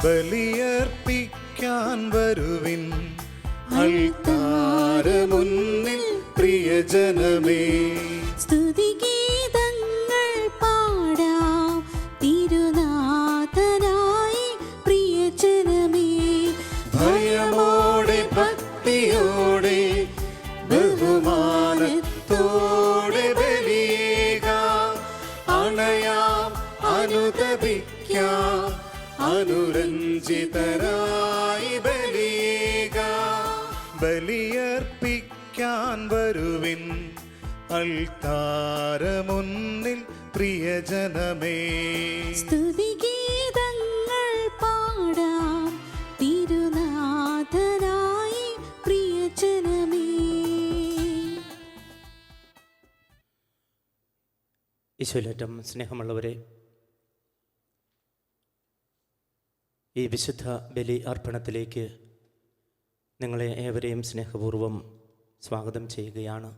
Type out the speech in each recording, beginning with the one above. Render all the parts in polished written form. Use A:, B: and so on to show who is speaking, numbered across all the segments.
A: ബലിയർപ്പിക്കാൻ വരുവിൻ അൾത്താരമുന്നിൽ പ്രിയജനമേ.
B: സ്തുതിഗീതങ്ങൾ പാടാം തിരുനാഥനായി പ്രിയജനമേ.
A: ഭയമോടെ ഭക്തിയോടെ ബഹുമാനത്തോടെ ബലിയേകാം, അണയാം അനുതപിക്കാം, അനുരഞ്ജിതരായി ബലിയേകാം. ബലിയർപ്പിക്കാൻ വരുവിൻ അൾത്താരമുന്നിൽ പ്രിയജനമേ.
B: സ്തുതിഗീതങ്ങൾ പാടാം തിരുനാഥനായി പ്രിയജനമേ.
C: ഈശോയിലേറ്റം സ്നേഹമുള്ളവരെ, ഈ വിശുദ്ധ ബലി അർപ്പണത്തിലേക്ക് നിങ്ങളെ ഏവരെയും സ്നേഹപൂർവ്വം സ്വാഗതം ചെയ്യുകയാണ്.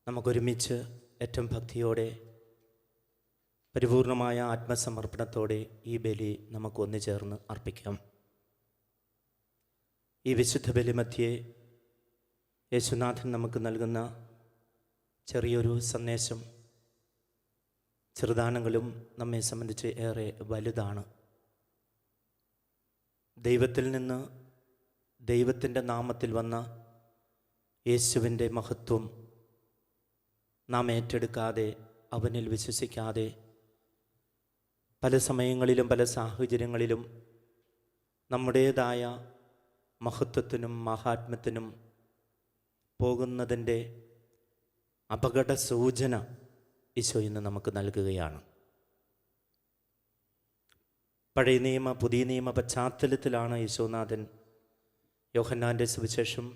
C: നമുക്കൊരുമിച്ച് ഏറ്റവും ഭക്തിയോടെ പരിപൂർണമായ ആത്മസമർപ്പണത്തോടെ ഈ ബലി നമുക്ക് ഒന്നുചേർന്ന് അർപ്പിക്കാം. ഈ വിശുദ്ധ ബലി മധ്യേ യേശുനാഥൻ നമുക്ക് നൽകുന്ന ചെറിയൊരു സന്ദേശം ചെറുതാണെങ്കിലും നമ്മെ സംബന്ധിച്ച് ഏറെ വലുതാണ്. ദൈവത്തിൽ നിന്ന് ദൈവത്തിൻ്റെ നാമത്തിൽ വന്ന യേശുവിൻ്റെ മഹത്വം നാം ഏറ്റെടുക്കാതെ അവനിൽ വിശ്വസിക്കാതെ പല സമയങ്ങളിലും പല സാഹചര്യങ്ങളിലും നമ്മുടേതായ മഹത്വത്തിനും മഹാത്മ്യത്തിനും പോകുന്നതിൻ്റെ അപകട സൂചന ഈശോ ഇന്ന് നമുക്ക് നൽകുകയാണ്. പഴയ നിയമ പുതിയ നിയമ പശ്ചാത്തലത്തിലാണ് യേശുനാഥൻ യോഹന്നാൻ്റെ സുവിശേഷം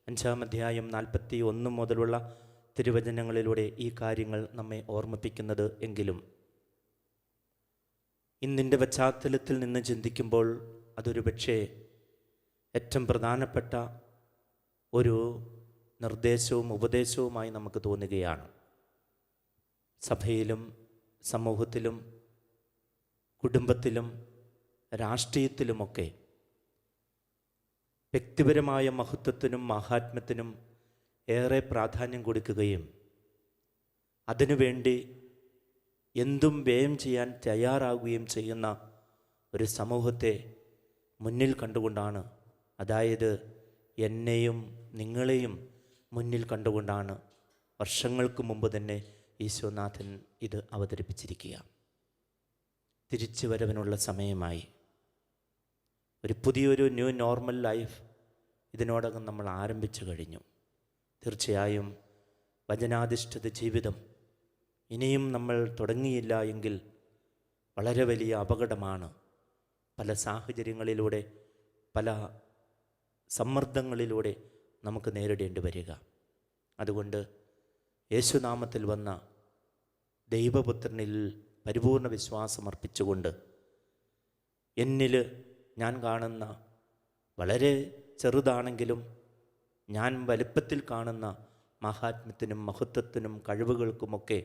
C: 5-ാം അധ്യായം 41 മുതലുള്ള തിരുവചനങ്ങളിലൂടെ ഈ കാര്യങ്ങൾ നമ്മെ ഓർമ്മിപ്പിക്കുന്നത്. എങ്കിലും ഇന്നിൻ്റെ പശ്ചാത്തലത്തിൽ നിന്ന് ചിന്തിക്കുമ്പോൾ അതൊരു പക്ഷേ ഏറ്റവും പ്രധാനപ്പെട്ട ഒരു നിർദ്ദേശവും ഉപദേശവുമായി നമുക്ക് തോന്നുകയാണ്. സഭയിലും സമൂഹത്തിലും കുടുംബത്തിലും രാഷ്ട്രീയത്തിലുമൊക്കെ വ്യക്തിപരമായ മഹത്വത്തിനും മഹാത്മ്യത്തിനും ഏറെ പ്രാധാന്യം കൊടുക്കുകയും അതിനുവേണ്ടി എന്തും വ്യയം ചെയ്യാൻ തയ്യാറാകുകയും ചെയ്യുന്ന ഒരു സമൂഹത്തെ മുന്നിൽ കണ്ടുകൊണ്ടാണ്, അതായത് എന്നെയും നിങ്ങളെയും മുന്നിൽ കണ്ടുകൊണ്ടാണ് വർഷങ്ങൾക്ക് മുമ്പ് തന്നെ ഈശോനാഥൻ ഇത് അവതരിപ്പിച്ചിരിക്കുക. തിരിച്ചു വരവിനുള്ള സമയമായി. ഒരു പുതിയൊരു ന്യൂ നോർമൽ ലൈഫ് ഇതിനോടകം നമ്മൾ ആരംഭിച്ചു കഴിഞ്ഞു. തീർച്ചയായും വചനാധിഷ്ഠിത ജീവിതം ഇനിയും നമ്മൾ തുടങ്ങിയില്ല എങ്കിൽ വളരെ വലിയ അപകടമാണ്. പല സാഹചര്യങ്ങളിലൂടെ പല സമ്മർദ്ദങ്ങളിലൂടെ നമുക്ക് നേരിടേണ്ടി വരിക. അതുകൊണ്ട് യേശുനാമത്തിൽ വന്ന ദൈവപുത്രനിൽ പരിപൂർണ വിശ്വാസം അർപ്പിച്ചുകൊണ്ട് എന്നിൽ ഞാൻ കാണുന്ന വളരെ ചെറുതാണെങ്കിലും ഞാൻ വലുപ്പത്തിൽ കാണുന്ന മഹാത്മ്യത്തിനും മഹത്വത്തിനും കഴിവുകൾക്കുമൊക്കെ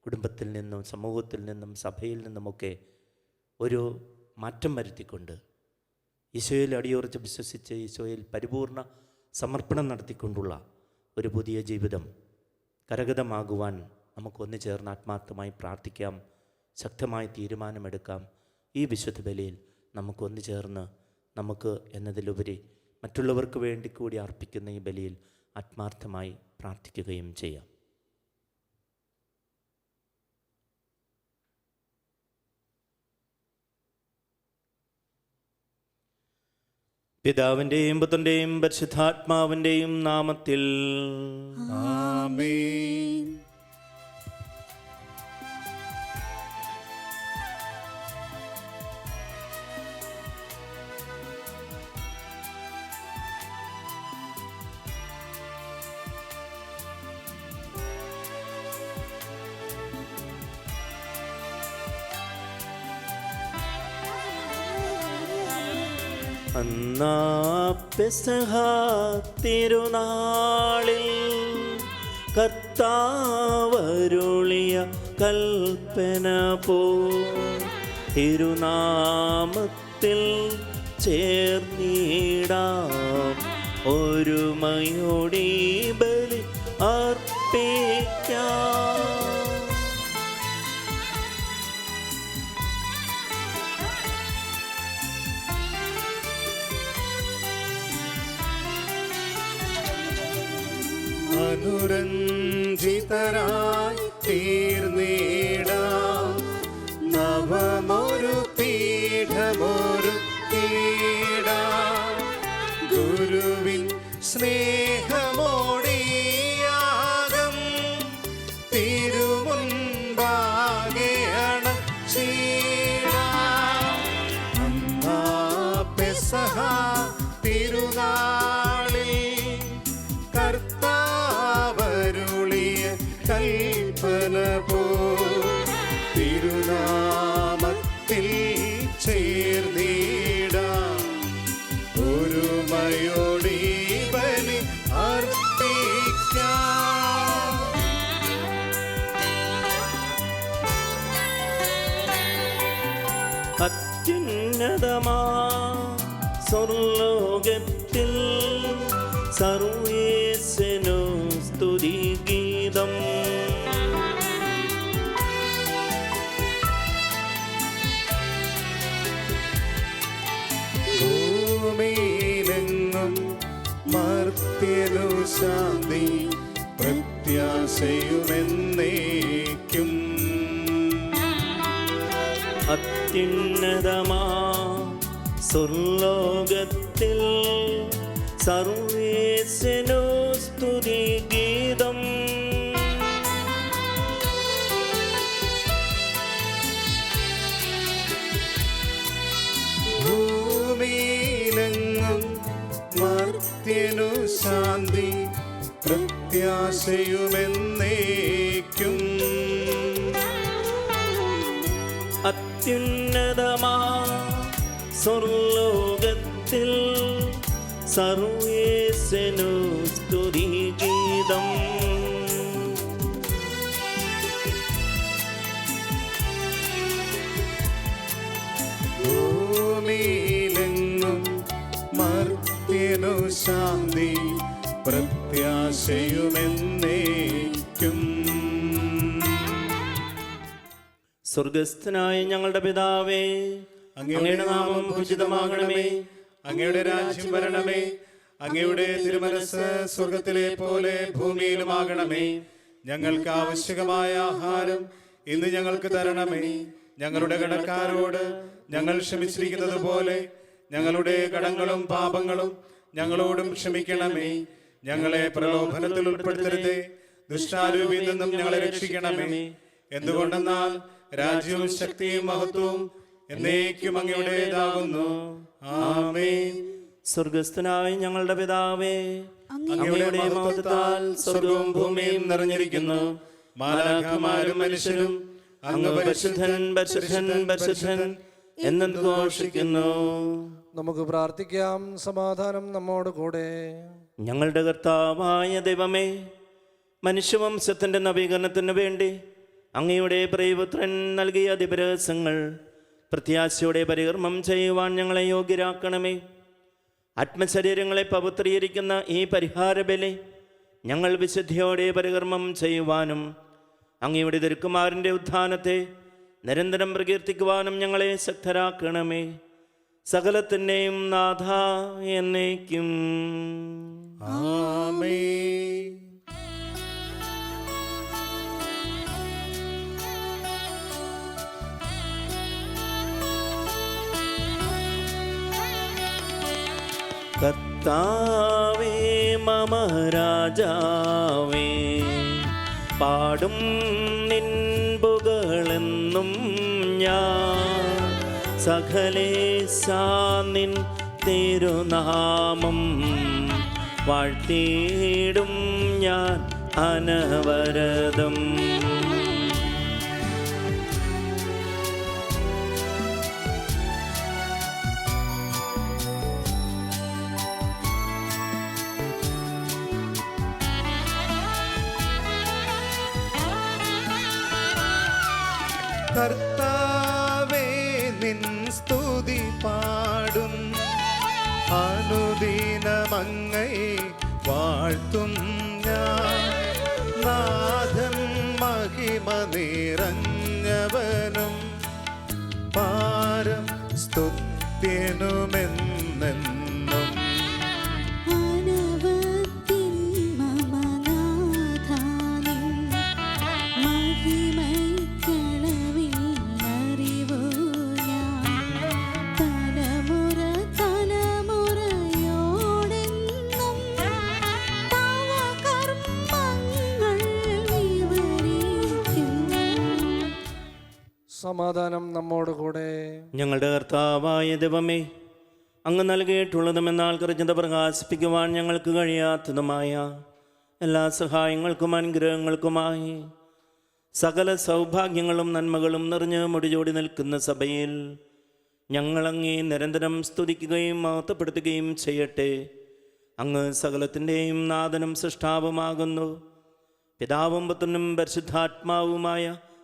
C: കുടുംബത്തിൽ നിന്നും സമൂഹത്തിൽ നിന്നും സഭയിൽ നിന്നുമൊക്കെ ഒരു മാറ്റം വരുത്തിക്കൊണ്ട് ഈശോയിൽ അടിയുറച്ച് വിശ്വസിച്ച് ഈശോയിൽ പരിപൂർണ സമർപ്പണം നടത്തിക്കൊണ്ടുള്ള ഒരു പുതിയ ജീവിതം കരഗതമാകുവാൻ നമുക്കൊന്നു ചേർന്ന് ആത്മാർത്ഥമായി പ്രാർത്ഥിക്കാം, ശക്തമായി തീരുമാനമെടുക്കാം. ഈ വിശുദ്ധ ബലിയിൽ നമുക്കൊന്നു ചേർന്ന് നമുക്ക് എന്നതിലുപരി മറ്റുള്ളവർക്ക് വേണ്ടി കൂടി അർപ്പിക്കുന്ന ഈ ബലിയിൽ ആത്മാർത്ഥമായി പ്രാർത്ഥിക്കുകയും ചെയ്യാം. പിതാവിൻ്റെയും പുത്രൻ്റെയും പരിശുദ്ധാത്മാവിൻ്റെയും നാമത്തിൽ
A: ആമേൻ.
C: അന്നാ പെസഹ തിരുനാളിൽ കർത്താവരുളിയ കൽപ്പന പോ തിരുനാമത്തിൽ ചേർന്നിടാം, ഒരുമയോടെ ബലി അർപ്പിക്കാം.
A: അനുരഞ്ജിതരായി തീർന്നിടാം, നവമൊരു പീഠമൊരുക്കിടാം. ഗുരുവിൻ സ്നേഹമോടിയാകം തിരുമുൻപാകെ അണച്ചിടാം. അന്നാ പെസഹ തിരുനാളിൽ കർത്താവരുളിയ കൽപ്പന പോ തിരുനാമത്തിൽ ചേർന്നിടാം, ഒരുമയോടെ ബലി അർപ്പിക്കാം.
C: അത്യുന്നതമാ സ്വർലോകത്തിൽ സർവേശനു സ്തുതിഗീതം.
A: ഭൂമിയിലെങ്ങും മർത്യനു ശാന്തി, പ്രത്യാശയുമെന്നേക്കും.
C: അത്യുന്നതമാ സ്വർലോകത്തിൽ സർവേശനു സ്തുതിഗീതം.
A: ഭൂമിയിലെങ്ങും മർത്യനു ശാന്തി, പ്രത്യാശയുമെന്നേക്കും.
C: അത്യുന്നതമാ സ്വർലോകത്തിൽ സർവേശനു സ്തുതിഗീതം.
A: ഭൂമിയിലെങ്ങും മർത്യനു ശാന്തി, പ്രത്യാശയുമെന്നേക്കും.
C: സ്വർഗസ്ഥനായ ഞങ്ങളുടെ പിതാവേ, അങ്ങയുടെ നാമം പൂജിതമാകണമേ,
A: അങ്ങയുടെ രാജ്യം വരണമേ, അങ്ങയുടെ തിരുമനസ് സ്വർഗത്തിലെ പോലെ ഭൂമിയിലുമാകണമേ. ഞങ്ങൾക്ക് ആവശ്യകമായ ആഹാരം ഇന്ന് ഞങ്ങൾക്ക് തരണമേ. ഞങ്ങളുടെ കടക്കാരോട് ഞങ്ങൾ ക്ഷമിച്ചിരിക്കുന്നത് പോലെ ഞങ്ങളുടെ കടങ്ങളും പാപങ്ങളും ഞങ്ങളോടും ക്ഷമിക്കണമേ. ഞങ്ങളെ പ്രലോഭനത്തിൽ ഉൾപ്പെടുത്തരുതേ, ദുഷ്ടാരൂപിയിൽ നിന്നും ഞങ്ങളെ രക്ഷിക്കണമേ. എന്തുകൊണ്ടെന്നാൽ രാജ്യവും ശക്തിയും മഹത്വവും എന്നേക്കും അങ്ങയുടേതാകുന്നു. ആമേൻ.
C: സ്വർഗസ്ഥനായ ഞങ്ങളുടെ പിതാവേ,
A: അങ്ങയുടെ മഹത്വത്താൽ സ്വർഗവും ഭൂമിയും നിറഞ്ഞിരിക്കുന്നു. മാലാഖമാരും മനുഷ്യരും അങ്ങ്
C: പരിശുദ്ധൻ പരിശുദ്ധൻ പരിശുദ്ധൻ എന്ന് ഘോഷിക്കുന്നു.
D: നമുക്ക് പ്രാർത്ഥിക്കാം. സമാധാനം നമ്മോട് കൂടെ.
C: ഞങ്ങളുടെ കർത്താവായ ദൈവമേ, മനുഷ്യവംശത്തിൻ്റെ നവീകരണത്തിന് വേണ്ടി അങ്ങയുടെ പ്രിയപുത്രൻ നൽകിയ ദിവരഹസ്യങ്ങൾ പ്രത്യാശയോടെ പരികർമ്മം ചെയ്യുവാൻ ഞങ്ങളെ യോഗ്യരാക്കണമേ. ആത്മശരീരങ്ങളെ പവിത്രീകരിക്കുന്ന ഈ പരിഹാരബലി ഞങ്ങൾ വിശുദ്ധിയോടെ പരികർമ്മം ചെയ്യുവാനും അങ്ങയുടെ തിരുക്കുമാരൻ്റെ ഉത്ഥാനത്തെ നിരന്തരം പ്രകീർത്തിക്കുവാനും ഞങ്ങളെ ശക്തരാക്കണമേ. സകലത്തിൻ്റെയും നാഥ എന്നേക്കും.
A: ആമേൻ.
C: കർത്താവേ മമ രാജാവേ, പാടും നിൻപുകളെന്നും ഞാൻ. സകലേശാ നിൻ തിരുനാമം വാഴ്ത്തിയിടും ഞാൻ അനവരതം.
A: കർത്താവേ നിൻ സ്തുതി പാടും. അനുദിനമങ്ങയെ വാഴ്ത്തും ഞാൻ. നാഥൻ മഹിമ നിറഞ്ഞവനും പാരം സ്തുത്യനുമെന്നെന്നും.
B: അനവധിൻ മമ നാഥാനിൻ മഹിമയ്ക്കളവിൽ അറിവു ഞാൻ. തലമുറ തലമുറയോടെന്നും തവ കർമ്മങ്ങൾ വിവരിക്കും.
D: സമാധാനം നമ്മോടുകൂടെ.
C: ഞങ്ങളുടെ കർത്താവായ ദൈവമേ, അങ്ങ് നൽകിയിട്ടുള്ളതും എന്നാൽ കൃത്യത പ്രകാശിപ്പിക്കുവാൻ ഞങ്ങൾക്ക് കഴിയാത്തതുമായ എല്ലാ സഹായങ്ങൾക്കും അനുഗ്രഹങ്ങൾക്കുമായി സകല സൗഭാഗ്യങ്ങളും നന്മകളും നിറഞ്ഞ് മുടിചൂടി നിൽക്കുന്ന സഭയിൽ ഞങ്ങളങ്ങേ നിരന്തരം സ്തുതിക്കുകയും മഹത്വപ്പെടുത്തുകയും ചെയ്യട്ടെ. അങ്ങ് സകലത്തിൻ്റെയും നാഥനും സൃഷ്ടാവുമാകുന്നു. പിതാവും പുത്രനും പരിശുദ്ധാത്മാവുമായ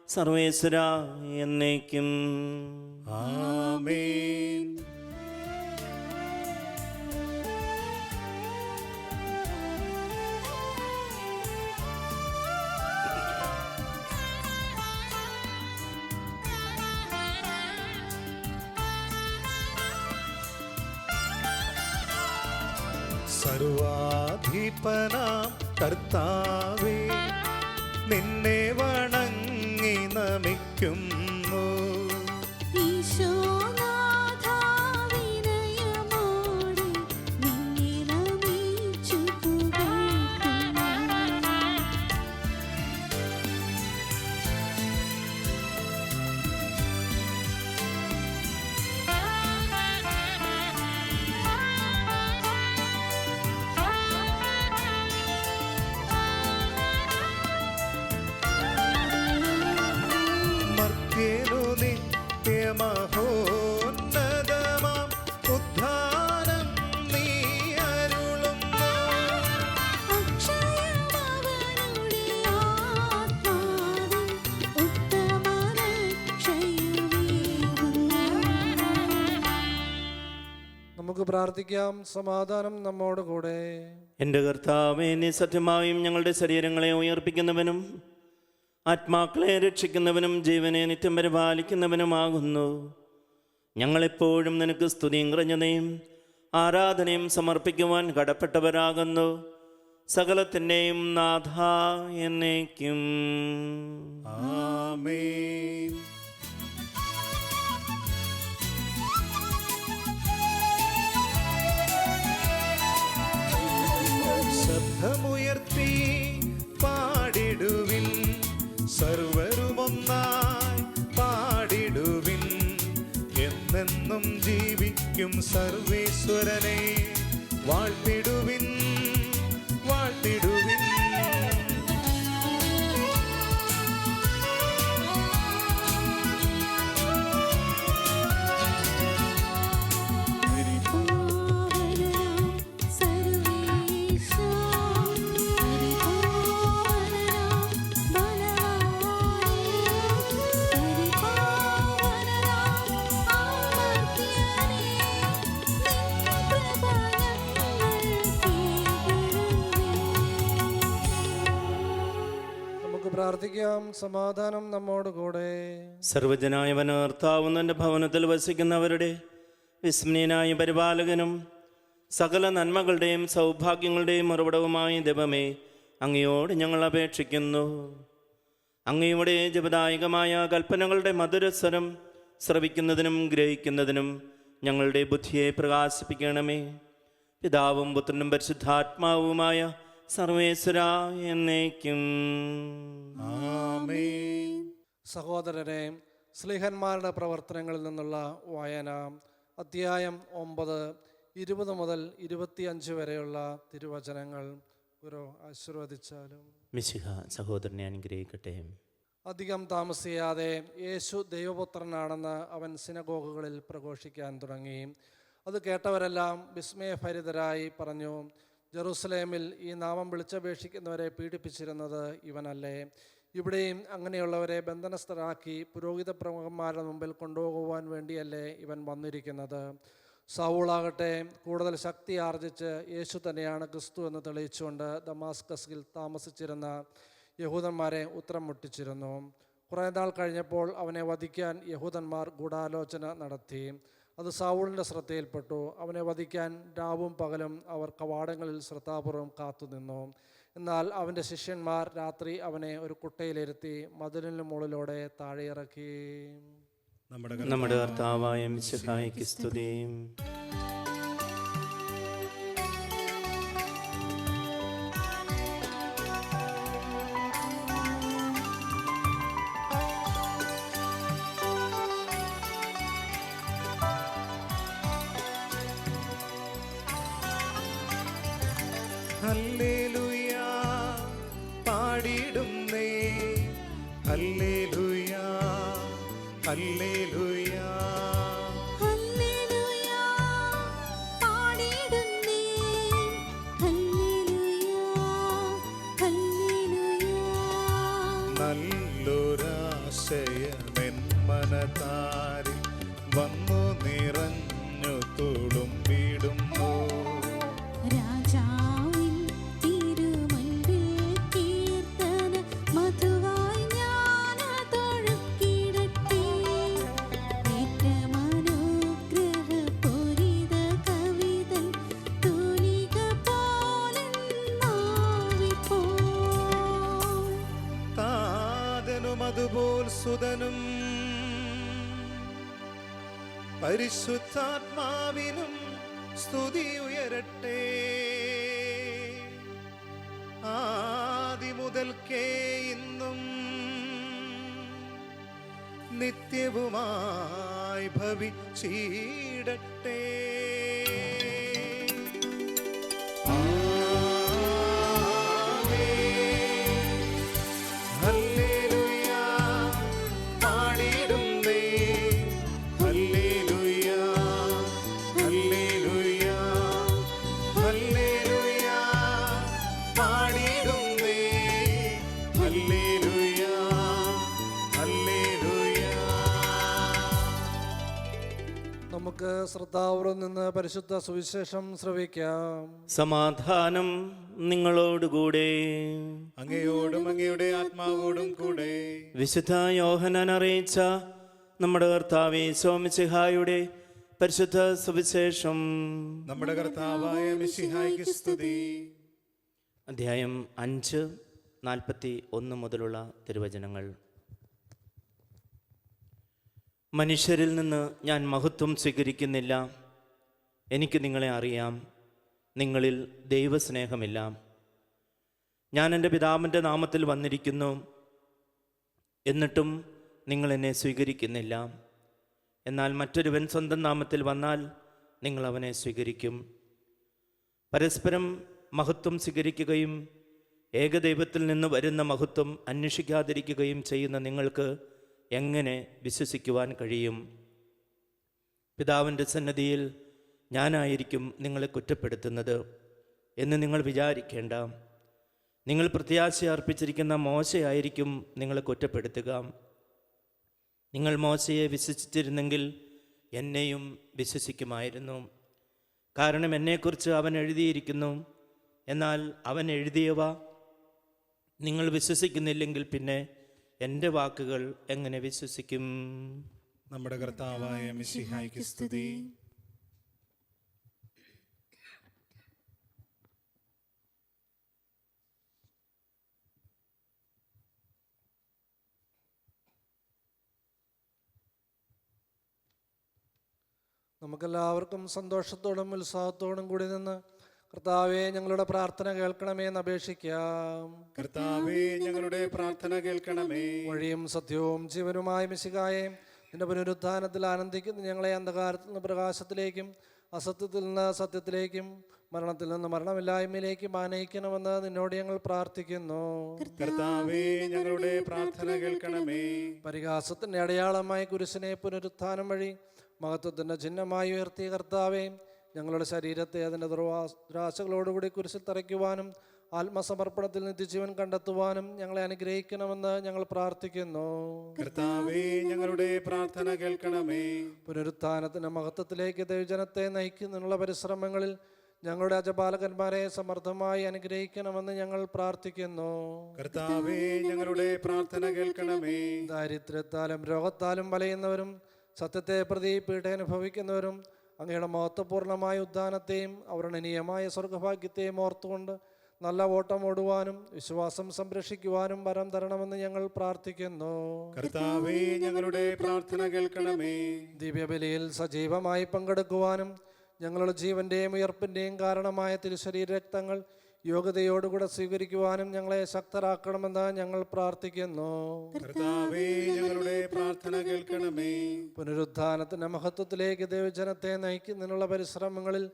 C: സർവേശ്വര എന്നേക്കും.
A: ആമേൻ. സർവാധിപനാം കർത്താവേ, നിന്നെ വണങ്ങി നമിക്കുന്നു.
B: ഈശോനാഥാ വിനയമോടെ നിന്നെ നമിച്ചു പുകഴ്ത്തുന്നു.
A: മർത്യനു നിത്യമഹോന്നതമാം ഉദ്ധാനം നീ അരുളുന്നു.
B: അക്ഷയമവനുടെ ആത്മാവിൽ ഉത്തമരക്ഷയുമേകുന്നു.
D: നമുക്ക് പ്രാർത്ഥിക്കാം. സമാധാനം നമ്മോടുകൂടെ.
C: എൻ്റെ കർത്താവേ, നീ സത്യമായും ഞങ്ങളുടെ ശരീരങ്ങളെ ഉയർപ്പിക്കുന്നവനും ആത്മാക്കളെ രക്ഷിക്കുന്നവനും ജീവനെ നിത്യം പരിപാലിക്കുന്നവനുമാകുന്നു. ഞങ്ങളെപ്പോഴും നിനക്ക് സ്തുതിയും കൃതജ്ഞതയും ആരാധനയും സമർപ്പിക്കുവാൻ കടപ്പെട്ടവരാകുന്നു. സകലത്തിൻ്റെയും നാഥ എന്നേക്കും.
A: ആമേൻ. ശബ്ദമുയർത്തി പാടിടുവിൻ, സർവരുമൊന്നായി പാടിടുവിൻ. എന്നെന്നും ജീവിക്കും സർവേശ്വരനെ വാഴ്ത്തിടുവിൻ, വാഴ്ത്തിടുവിൻ.
B: പരിപാവനനാം സർവേശാ, പരിപാവനനാം ബലവാനേ, പരിപാവനനാം അമർത്യനേ, നിൻ കൃപ ഞങ്ങൾ
D: നമുക്ക് പ്രാർത്ഥിക്കാം. സമാധാനം നമ്മോടുകൂടെ.
C: സർവജനായവൻ കർത്താവുന്നൻ്റെ ഭവനത്തിൽ വസിക്കുന്നവരുടെ വിസ്മയനായ പരിപാലകനും സകല നന്മകളുടെയും സൗഭാഗ്യങ്ങളുടെയും ഉറവിടവുമായ ദൈവമേ, അങ്ങയോട് ഞങ്ങൾ അപേക്ഷിക്കുന്നു. അങ്ങയുടെ ജപദായകമായ കൽപ്പനകളുടെ മധുരസ്വരം ശ്രവിക്കുന്നതിനും ഗ്രഹിക്കുന്നതിനും ഞങ്ങളുടെ ബുദ്ധിയെ പ്രകാശിപ്പിക്കണമേ. പിതാവും പുത്രനും പരിശുദ്ധാത്മാവുമായ സർവേശ്വര എന്നേക്കും.
A: ആമേൻ.
D: സഹോദരരെ, സ്ലീഹന്മാരുടെ പ്രവർത്തനങ്ങളിൽ നിന്നുള്ള വായന, അധ്യായം 9, 20 മുതൽ 25 വരെയുള്ള തിരുവചനങ്ങൾ ഗുരു ആശീർവദിച്ചാലും.
C: മിശിഹ സഹോദരനെ അനുഗ്രഹിക്കട്ടെ.
D: അധികം താമസിയാതെ യേശു ദൈവപുത്രനാണെന്ന് അവൻ സിനഗോഗുകളിൽ പ്രഘോഷിക്കാൻ തുടങ്ങി. അത് കേട്ടവരെല്ലാം വിസ്മയഭരിതരായി പറഞ്ഞു, ജെറുസലേമിൽ ഈ നാമം വിളിച്ചപേക്ഷിക്കുന്നവരെ പീഡിപ്പിച്ചിരുന്നത് ഇവനല്ലേ? ഇവിടെയും അങ്ങനെയുള്ളവരെ ബന്ധനസ്ഥരാക്കി പുരോഹിത പ്രമുഖന്മാരുടെ മുമ്പിൽ കൊണ്ടുപോകുവാൻ വേണ്ടിയല്ലേ ഇവൻ വന്നിരിക്കുന്നത്. സൗളാകട്ടെ കൂടുതൽ ശക്തി ആർജിച്ച് യേശു തന്നെയാണ് ക്രിസ്തു എന്ന് തെളിയിച്ചുകൊണ്ട് ദമാസ്കസിൽ താമസിച്ചിരുന്ന യഹൂദന്മാരെ ഉത്തരം മുട്ടിച്ചിരുന്നു. കുറേ നാൾ കഴിഞ്ഞപ്പോൾ അവനെ വധിക്കാൻ യഹൂദന്മാർ ഗൂഢാലോചന നടത്തി. അത് സൗളിൻ്റെ ശ്രദ്ധയിൽപ്പെട്ടു. അവനെ വധിക്കാൻ രാവും പകലും അവർ കവാടങ്ങളിൽ ശ്രദ്ധാപൂർവം കാത്തുനിന്നു. എന്നാൽ അവൻ്റെ ശിഷ്യന്മാർ രാത്രി അവനെ ഒരു കുട്ടയിലിരുത്തി മതിലിന് മുകളിലൂടെ താഴെ ഇറക്കി.
C: നമ്മുടെ കർത്താവായ മിശിഹായ്ക്ക് സ്തുതി.
A: ഹല്ലേലൂയ പാടിടുന്നേ, ഹല്ലേലൂയ ഹല്ലേലൂയ
B: ഹല്ലേലൂയ പാടിടുന്നേ, ഹല്ലേലൂയ ഹല്ലേലൂയ.
A: നല്ലൊരാശയമെൻ മനതാരിൽ വന്നു നിറഞ്ഞു തുളുമ്പിടുന്നു.
B: രാജാവിൻ തിരുമുൻപിൽ കീർത്തന മധുവായി ഞാനതൊഴുക്കിടട്ടെ. ഏറ്റമനുഗ്രഹപൂരിത കവിതൻ തൂലിക പോലെന്നാവിപ്പോൾ.
A: താതനും അതുപോൽ സുതനും പരിശുദ്ധാത്മാവിനും സ്തുതി ഉയരട്ടെ. ആദിമുതൽക്കേ ഇന്നും നിത്യവുമായി ഭവിച്ചിടട്ടെ. ഹല്ലേലൂയ പാടിടുന്നേ, ഹല്ലേലൂയ ഹല്ലേലൂയ ഹല്ലേലൂയ പാടിടുന്നേ, ഹല്ലേലൂയ ഹല്ലേലൂയ.
D: നമുക്ക് ശ്രദ്ധാപൂർവം നിന്ന് പരിശുദ്ധ സുവിശേഷം ശ്രവിക്കാം.
C: സമാധാനം നിങ്ങളോടുകൂടെ.
A: അങ്ങയോടും അങ്ങയുടെ ആത്മാവോടും കൂടെ.
C: വിശുദ്ധ യോഹന്നാൻ അറിയിച്ച നമ്മുടെ കർത്താവേ മിശിഹായുടെ പരിശുദ്ധ സുവിശേഷം.
A: നമ്മുടെ കർത്താവായ മിശിഹായ്ക്ക് സ്തുതി.
C: അധ്യായം 5:41 മുതലുള്ള തിരുവചനങ്ങൾ. മനുഷ്യരിൽ നിന്ന് ഞാൻ മഹത്വം സ്വീകരിക്കുന്നില്ല. എനിക്ക് നിങ്ങളെ അറിയാം. നിങ്ങളിൽ ദൈവസ്നേഹമില്ല. ഞാൻ എൻ്റെ പിതാവിൻ്റെ നാമത്തിൽ വന്നിരിക്കുന്നു, എന്നിട്ടും നിങ്ങൾ എന്നെ സ്വീകരിക്കുന്നില്ല. എന്നാൽ മറ്റൊരുവൻ സ്വന്തം നാമത്തിൽ വന്നാൽ നിങ്ങൾ അവനെ സ്വീകരിക്കും. പരസ്പരം മഹത്വം സ്വീകരിക്കുകയും ഏകദൈവത്തിൽ നിന്ന് വരുന്ന മഹത്വം അന്വേഷിക്കാതിരിക്കുകയും ചെയ്യുന്ന നിങ്ങൾക്ക് എങ്ങനെ വിശ്വസിക്കുവാൻ കഴിയും? പിതാവിൻ്റെ സന്നിധിയിൽ ഞാനായിരിക്കും നിങ്ങളെ കുറ്റപ്പെടുത്തുന്നത് എന്ന് നിങ്ങൾ വിചാരിക്കേണ്ട. നിങ്ങൾ പ്രത്യാശ അർപ്പിച്ചിരിക്കുന്ന മോശയായിരിക്കും നിങ്ങളെ കുറ്റപ്പെടുത്തുക. നിങ്ങൾ മോശയെ വിശ്വസിച്ചിരുന്നെങ്കിൽ എന്നെയും വിശ്വസിക്കുമായിരുന്നു. കാരണം എന്നെക്കുറിച്ച് അവൻ എഴുതിയിരിക്കുന്നു. എന്നാൽ അവൻ എഴുതിയവ നിങ്ങൾ വിശ്വസിക്കുന്നില്ലെങ്കിൽ പിന്നെ എൻ്റെ വാക്കുകൾ എങ്ങനെ വിശ്വസിക്കും?
A: നമ്മുടെ കർത്താവായ മിശിഹായ്ക്ക് സ്തുതി.
D: നമുക്കെല്ലാവർക്കും സന്തോഷത്തോടും ഉത്സാഹത്തോടും കൂടി നിന്ന് കർത്താവെ ഞങ്ങളുടെ പ്രാർത്ഥന കേൾക്കണമേ എന്ന് അപേക്ഷിക്കാം.
A: കർത്താവേ ഞങ്ങളുടെ പ്രാർത്ഥന കേൾക്കണമേ.
D: വഴിയും സത്യവും ജീവനുമായ മിശിഹായെ, നിന്റെ പുനരുത്ഥാനത്തിൽ ആനന്ദിക്കുന്ന ഞങ്ങളെ അന്ധകാരത്തിൽ നിന്ന് പ്രകാശത്തിലേക്കും അസത്യത്തിൽ നിന്ന് സത്യത്തിലേക്കും മരണത്തിൽ നിന്ന് മരണമില്ലായ്മയിലേക്കും ആനയിക്കണമെന്ന് നിന്നോട് ഞങ്ങൾ പ്രാർത്ഥിക്കുന്നു.
A: കർത്താവേ ഞങ്ങളുടെ പ്രാർത്ഥന കേൾക്കണമേ.
D: പരിഹാസത്തിന്റെ അടയാളമായ കുരിശിനെ പുനരുത്ഥാനം വഴി മഹത്വത്തിന്റെ ചിഹ്നമായി ഉയർത്തിയ കർത്താവേ, ഞങ്ങളുടെ ശരീരത്തെ അതിൻ്റെ ദുരാശകളോടുകൂടി കുരിശിൽ തറയ്ക്കുവാനും ആത്മസമർപ്പണത്തിൽ നിത്യജീവൻ കണ്ടെത്തുവാനും ഞങ്ങളെ അനുഗ്രഹിക്കണമെന്ന് ഞങ്ങൾ പ്രാർത്ഥിക്കുന്നു.
A: കർത്താവേ, ഞങ്ങളുടെ പ്രാർത്ഥന കേൾക്കണമേ.
D: പുനരുത്ഥാനത്തിന്റെ മഹത്വത്തിലേക്ക് ദൈവജനത്തെ നയിക്കുന്നതിനുള്ള പരിശ്രമങ്ങളിൽ ഞങ്ങളുടെ അജപാലകന്മാരെ സമർത്ഥമായി അനുഗ്രഹിക്കണമെന്ന് ഞങ്ങൾ പ്രാർത്ഥിക്കുന്നു.
A: കർത്താവേ, ഞങ്ങളുടെ പ്രാർത്ഥന കേൾക്കണമേ.
D: ദാരിദ്ര്യത്താലും രോഗത്താലും വലയുന്നവരും സത്യത്തെ പ്രതി പീഡ അനുഭവിക്കുന്നവരും അങ്ങയുടെ മഹത്വപൂർണമായ ഉദ്ധാനത്തെയും അവർണ്ണനീയമായ സ്വർഗഭാഗ്യത്തെയും ഓർത്തുകൊണ്ട് നല്ല ഓട്ടം ഓടുവാനും വിശ്വാസം സംരക്ഷിക്കുവാനും വരം തരണമെന്ന് ഞങ്ങൾ പ്രാർത്ഥിക്കുന്നു.
A: കർത്താവേ, ഞങ്ങളുടെ പ്രാർത്ഥന കേൾക്കണമേ.
D: ദിവ്യബലിയിൽ സജീവമായി പങ്കെടുക്കുവാനും ഞങ്ങളുടെ ജീവന്റെയും ഉയർപ്പിന്റെയും കാരണമായ തിരുശരീര രക്തങ്ങൾ യോഗ്യതയോടുകൂടെ സ്വീകരിക്കുവാനും ഞങ്ങളെ ശക്തരാക്കണമെന്ന് ഞങ്ങൾ പ്രാർത്ഥിക്കുന്നു.
A: കർത്താവേ, ഞങ്ങളുടെ പ്രാർത്ഥന കേൾക്കണമേ.
D: പുനരുത്ഥാനത്തിന്റെ മഹത്വത്തിലേക്ക് ദൈവജനത്തെ നയിക്കുന്നതിനുള്ള പരിശ്രമങ്ങളിൽ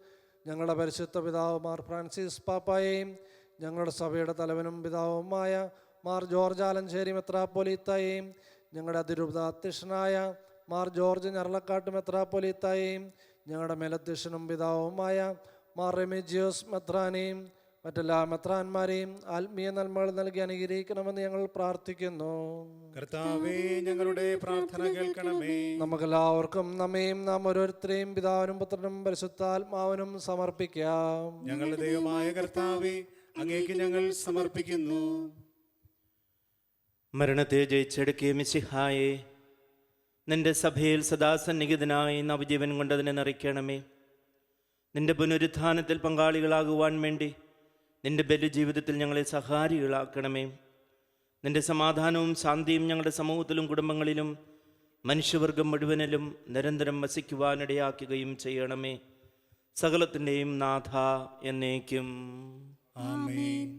D: ഞങ്ങളുടെ പരിശുദ്ധ പിതാവ് മാർ ഫ്രാൻസിസ് പാപ്പായെയും ഞങ്ങളുടെ സഭയുടെ തലവനും പിതാവുമായ മാർ ജോർജ് ആലഞ്ചേരി മെത്രാപ്പൊലീത്തായെയും ഞങ്ങളുടെ അതിരൂപത അധ്യക്ഷനായ മാർ ജോർജ് ഞർലക്കാട്ട് മെത്രാപ്പൊലീത്തായെയും ഞങ്ങളുടെ മേലധ്യക്ഷനും പിതാവുമായ മാർ റെമിജിയോസ് മെത്രാനെയും മറ്റെല്ലാ മെത്രാന്മാരെയും ആത്മീയ നന്മകൾ നൽകി അനുഗ്രഹിക്കണമെന്ന് ഞങ്ങൾ പ്രാർത്ഥിക്കുന്നു.
A: കർത്താവേ, ഞങ്ങളുടെ പ്രാർത്ഥന കേൾക്കണമേ.
D: നമുക്കെല്ലാവർക്കും നമ്മയും നാം ഓരോരുത്തരെയും പിതാവിനും പുത്രനും പരിശുദ്ധാത്മാവിനും സമർപ്പിക്കാം.
A: ഞങ്ങളുടെ ദൈവമായ കർത്താവേ, അങ്ങേക്ക് ഞങ്ങൾ സമർപ്പിക്കുന്നു.
C: മരണത്തെ ജയിച്ചെടുക്കിയ മിശിഹായെ, നിന്റെ സഭയിൽ സദാസന്നിഹിതനായി നവജീവൻ കൊണ്ടതിനെ നിറയ്ക്കണമേ. നിന്റെ പുനരുത്ഥാനത്തിൽ പങ്കാളികളാകുവാൻ വേണ്ടി നിന്റെ ബലിജീവിതത്തിൽ ഞങ്ങളെ സഹാരികളാക്കണമേ. നിന്റെ സമാധാനവും ശാന്തിയും ഞങ്ങളുടെ സമൂഹത്തിലും കുടുംബങ്ങളിലും മനുഷ്യവർഗം മുഴുവനിലും നിരന്തരം വസിക്കുവാനിടയാക്കുകയും ചെയ്യണമേ. സകലത്തിൻ്റെയും നാഥ എന്നേക്കും
A: ആമേൻ.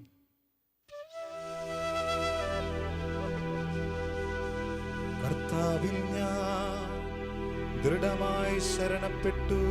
A: കർത്താവിൽ ഞാൻ ദൃഢമായി ശരണപ്പെട്ടു.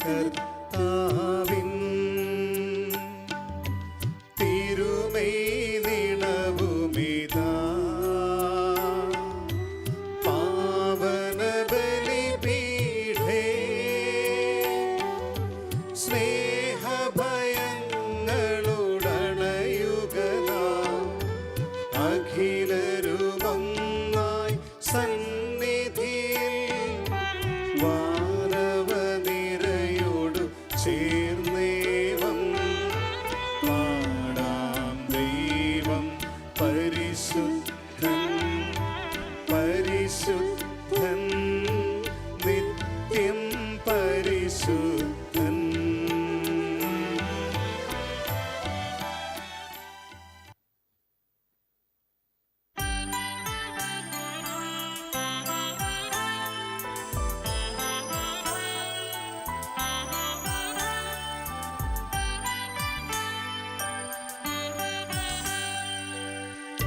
A: കർത്താവിൻ തിരുമൈ നിണവുമിതാ പാവന ബലിപീഠേ സ്നേഹഭയങ്ങളുടണയുകനാ അഖിലരുമൊന്നായി സന്നിധിയിൽ ചേർന്നേവം പാടാം. ദൈവം പരിശുദ്ധൻ പരിശുദ്ധൻ നിത്യം പരിശുദ്ധൻ.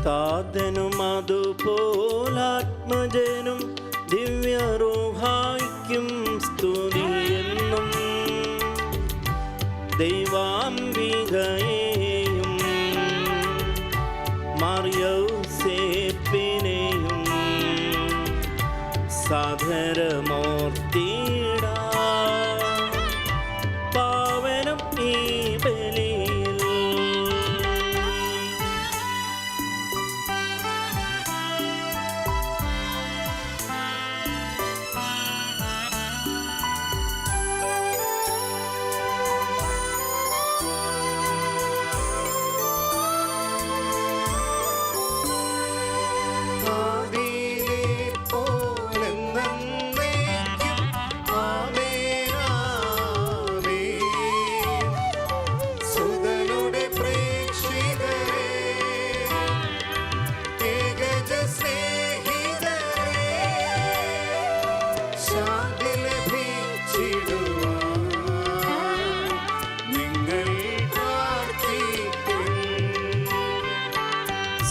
C: താതനും അതുപോലാത്മജനും ദിവ്യറൂഹായ്ക്കും സ്തുതിയെന്നും ദൈവാംബികയെയും മറിയൗസേപ്പിനെയും സാദരമൂർത്തിയിടാ. പാവനം ഈ ബലിയിൽ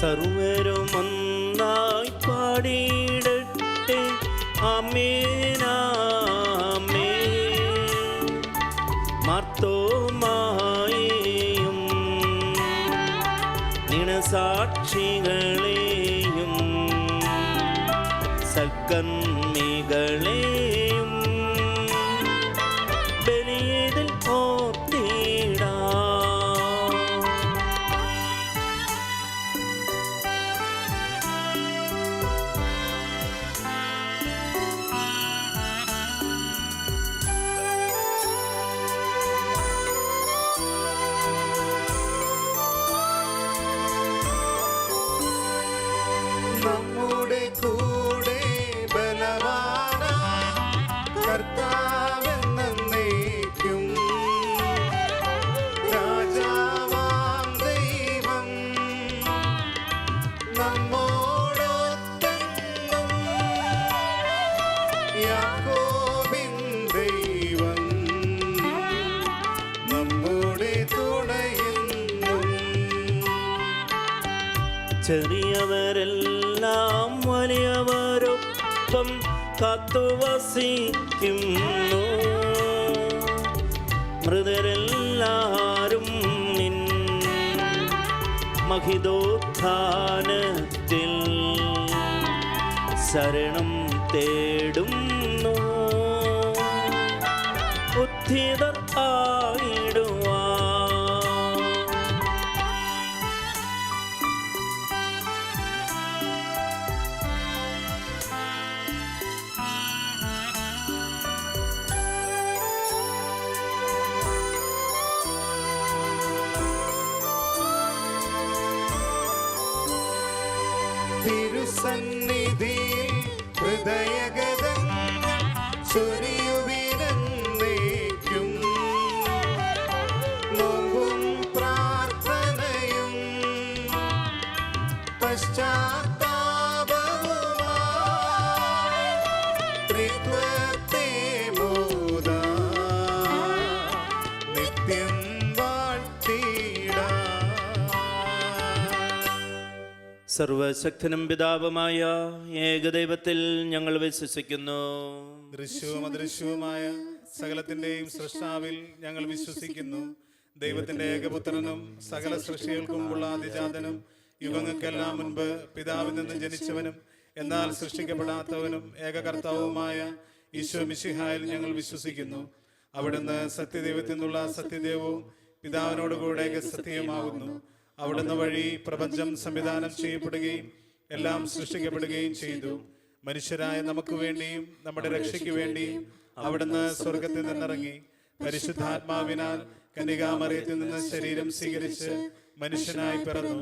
C: സർവരും ഒന്നായി പാടിയിടട്ടെ ആമേനാമേ. മാർത്തോമായെയും നിണസാക്ഷികളെയും സൽക്കർമ്മികളെയും ബലിയിതിൽ ഓർത്തിടാം.
A: നമ്മുടെ കൂടെ ബലവാനായ കർത്താവെന്നേക്കും രാജാവാം ദൈവം നമ്മോടൊത്തെന്നും യാക്കോബിൻ ദൈവം നമ്മുടെ തുണയെന്നും.
C: ചെറിയവരെല്ലാം വലിയവരൊപ്പം കാത്തുവസിക്കുന്നു. മൃതരെല്ലാരും നിൻ മഹിതോത്ഥാനത്തിൽ ശരണം തേടുന്നു. ഉദ്ധിതർ ആയിടുവാൻ
A: തിരുസന്നിധിയിൽ ഹൃദയഗതങ്ങൾ ചൊരിയുവിനെന്നേക്കും. നോമ്പും പ്രാർത്ഥനയും പശ്ചാത്താപവുമായി ത്രിത്വത്തെ മോദാം നിത്യം വാഴ്ത്തിടാം.
C: സർവശക്തനും പിതാവുമായ ഏകദൈവത്തിൽ ഞങ്ങൾ വിശ്വസിക്കുന്നു.
A: ദൃശ്യവും അദൃശ്യവുമായ സകലത്തിന്റെയും സൃഷ്ടാവിൽ ഞങ്ങൾ വിശ്വസിക്കുന്നു. ദൈവത്തിന്റെ ഏകപുത്രനും സകല സൃഷ്ടികൾക്കും മുമ്പുള്ള അതിജാതനും യുഗങ്ങൾക്കെല്ലാം മുൻപ് പിതാവിൽ നിന്ന് ജനിച്ചവനും എന്നാൽ സൃഷ്ടിക്കപ്പെടാത്തവനും ഏകകർത്താവുമായ ഈശോ മിശിഹായിൽ ഞങ്ങൾ വിശ്വസിക്കുന്നു. അവിടുന്ന് സത്യദൈവത്തിൽ നിന്നുള്ള സത്യദൈവവും പിതാവിനോടുകൂടെ സത്യമാകുന്നു. അവിടുന്ന് വഴി പ്രപഞ്ചം സംവിധാനം ചെയ്യപ്പെടുകയും എല്ലാം സൃഷ്ടിക്കപ്പെടുകയും ചെയ്തു. മനുഷ്യരായ നമുക്ക് വേണ്ടിയും നമ്മുടെ രക്ഷയ്ക്ക് വേണ്ടിയും അവിടുന്ന് സ്വർഗത്തിൽ നിന്നിറങ്ങി പരിശുദ്ധാത്മാവിനാൽ കന്യകാമറിയത്തിൽ നിന്ന് ശരീരം സ്വീകരിച്ച് മനുഷ്യനായി പിറന്നു.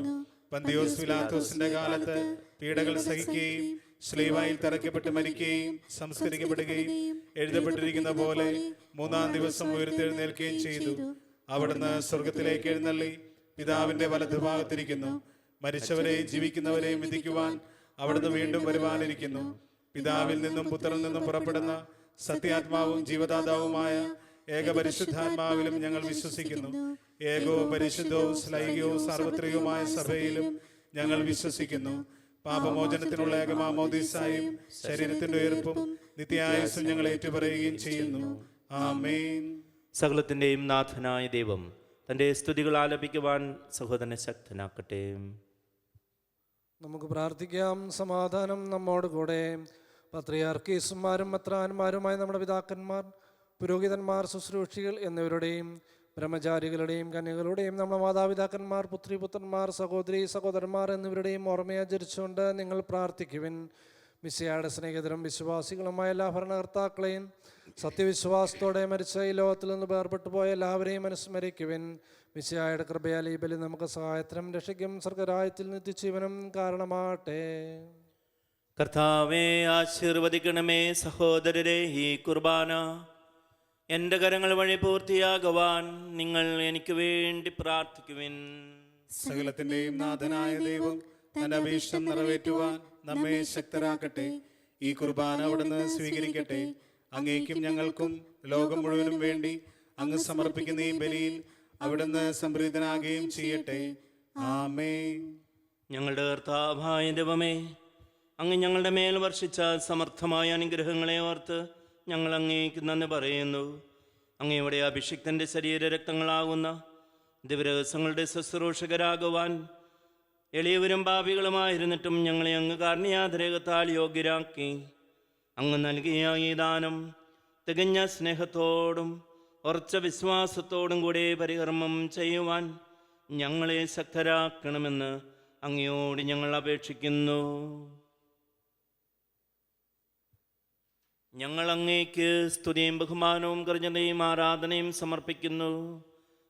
A: പന്തിയോസ് പിലാത്തോസിന്റെ കാലത്ത് പീഡകൾ സഹിക്കുകയും ശ്ലീവായിൽ തറയ്ക്കപ്പെട്ട് മരിക്കുകയും സംസ്കരിക്കപ്പെടുകയും എഴുതപ്പെട്ടിരിക്കുന്ന പോലെ മൂന്നാം ദിവസം ഉയർത്തെഴുന്നേൽക്കുകയും ചെയ്തു. അവിടുന്ന് സ്വർഗത്തിലേക്ക് എഴുന്നള്ളി പിതാവിന്റെ വലതുഭാഗത്തിരിക്കുന്നു. മരിച്ചവരെയും ജീവിക്കുന്നവരെയും വിധിക്കുവാൻ അവിടുന്ന് വീണ്ടും വരുവാനിരിക്കുന്നു. പിതാവിൽ നിന്നും പുത്രനിൽ നിന്നും പുറപ്പെടുന്ന സത്യാത്മാവും ജീവദാതാവുമായ ഏകപരിശുദ്ധാത്മാവിലും ഞങ്ങൾ വിശ്വസിക്കുന്നു. ഏകവും പരിശുദ്ധവും ശ്ലൈകവും സാർവത്രികവുമായ സഭയിലും ഞങ്ങൾ വിശ്വസിക്കുന്നു. പാപമോചനത്തിനുള്ള ഏകമാമോദീസായും ശരീരത്തിന്റെ ഉയർപ്പും നിത്യായുസ്സും ഞങ്ങൾ ഏറ്റുപറയുകയും ചെയ്യുന്നു. ആമേൻ.
C: സകലത്തിൻ്റെയും നാഥനായ ദൈവം തൻ്റെ സ്തുതികൾ ആലപിക്കുവാൻ സഹോദരനെ ശക്തനാക്കട്ടെ.
D: നമുക്ക് പ്രാർത്ഥിക്കാം. സമാധാനം നമ്മോട് കൂടെ. പത്രിയാർക്കീസുമാരും മെത്രാന്മാരുമായ നമ്മുടെ പിതാക്കന്മാർ, പുരോഹിതന്മാർ, ശുശ്രൂഷികൾ എന്നിവരുടെയും ബ്രഹ്മചാരികളുടെയും കന്യകളുടെയും നമ്മുടെ മാതാപിതാക്കന്മാർ, പുത്രിപുത്രന്മാർ, സഹോദരി സഹോദരന്മാർ എന്നിവരുടെയും ഓർമ്മയാചരിച്ചുകൊണ്ട് നിങ്ങൾ പ്രാർത്ഥിക്കുവിൻ. മിശിഹായുടെ സ്നേഹിതരും വിശ്വാസികളുമായ എല്ലാ ഭരണകർത്താക്കളെയും സത്യവിശ്വാസത്തോടെ മരിച്ച ഈ ലോകത്തിൽ നിന്ന് വേർപെട്ടു പോയ എല്ലാവരെയും അനുസ്മരിക്കുവിൻ. മിശിഹായുടെ കൃപയാൽ ഈ ബലി നമുക്ക് സഹായത്തിനും രക്ഷയ്ക്കും സ്വർഗരാജ്യത്തിൽ നിത്യജീവനും കാരണമാകട്ടെ.
C: കർത്താവെ ആശീർവദിക്കണമേ. സഹോദരരെ, ഈ കുർബാന എൻ്റെ കരങ്ങൾ വഴി പൂർത്തിയാകുവാൻ നിങ്ങൾ എനിക്ക് വേണ്ടി പ്രാർത്ഥിക്കുവിൻ.
A: സകലത്തിന്റെയും നാഥനായ ദൈവം തന്റെ അഭീഷ്ടം നിറവേറ്റുവാൻ നമ്മെ ശക്തരാക്കട്ടെ. ഈ കുർബാന അവിടുന്ന് സ്വീകരിക്കട്ടെ. അങ്ങേക്കും ഞങ്ങൾക്കും ലോകം മുഴുവനും വേണ്ടി അങ്ങ് സമർപ്പിക്കുന്ന ഈ ബലിയിൽ അവിടുന്ന് സംപ്രീതനാകുകയും ചെയ്യട്ടെ. ആമേൻ.
C: ഞങ്ങളുടെ കർത്താവായ ദൈവമേ,
E: അങ്ങ് ഞങ്ങളുടെ മേൽ വർഷിച്ച സമർത്ഥമായ അനുഗ്രഹങ്ങളെ ഓർത്ത് ഞങ്ങൾ അങ്ങേക്ക് നന്ദി പറയുന്നു. അങ്ങയുടെ അഭിഷിക്തൻ്റെ ശരീരരക്തങ്ങളാകുന്ന ദിവരഹസ്യങ്ങളുടെ ശുശ്രൂഷകരാകുവാൻ എളിയവരും പാപികളുമായിരുന്നിട്ടും ഞങ്ങളെ അങ്ങ് കാരുണ്യാതിരേകത്താൽ യോഗ്യരാക്കി. അങ്ങ് നൽകിയ ഈ ദാനം തികഞ്ഞ സ്നേഹത്തോടും ഉറച്ച വിശ്വാസത്തോടും കൂടെ പരികർമ്മം ചെയ്യുവാൻ ഞങ്ങളെ ശക്തരാക്കണമെന്ന് അങ്ങയോട് ഞങ്ങൾ അപേക്ഷിക്കുന്നു. ഞങ്ങൾ അങ്ങേക്ക് സ്തുതിയും ബഹുമാനവും കൃതജ്ഞതയും ആരാധനയും സമർപ്പിക്കുന്നു,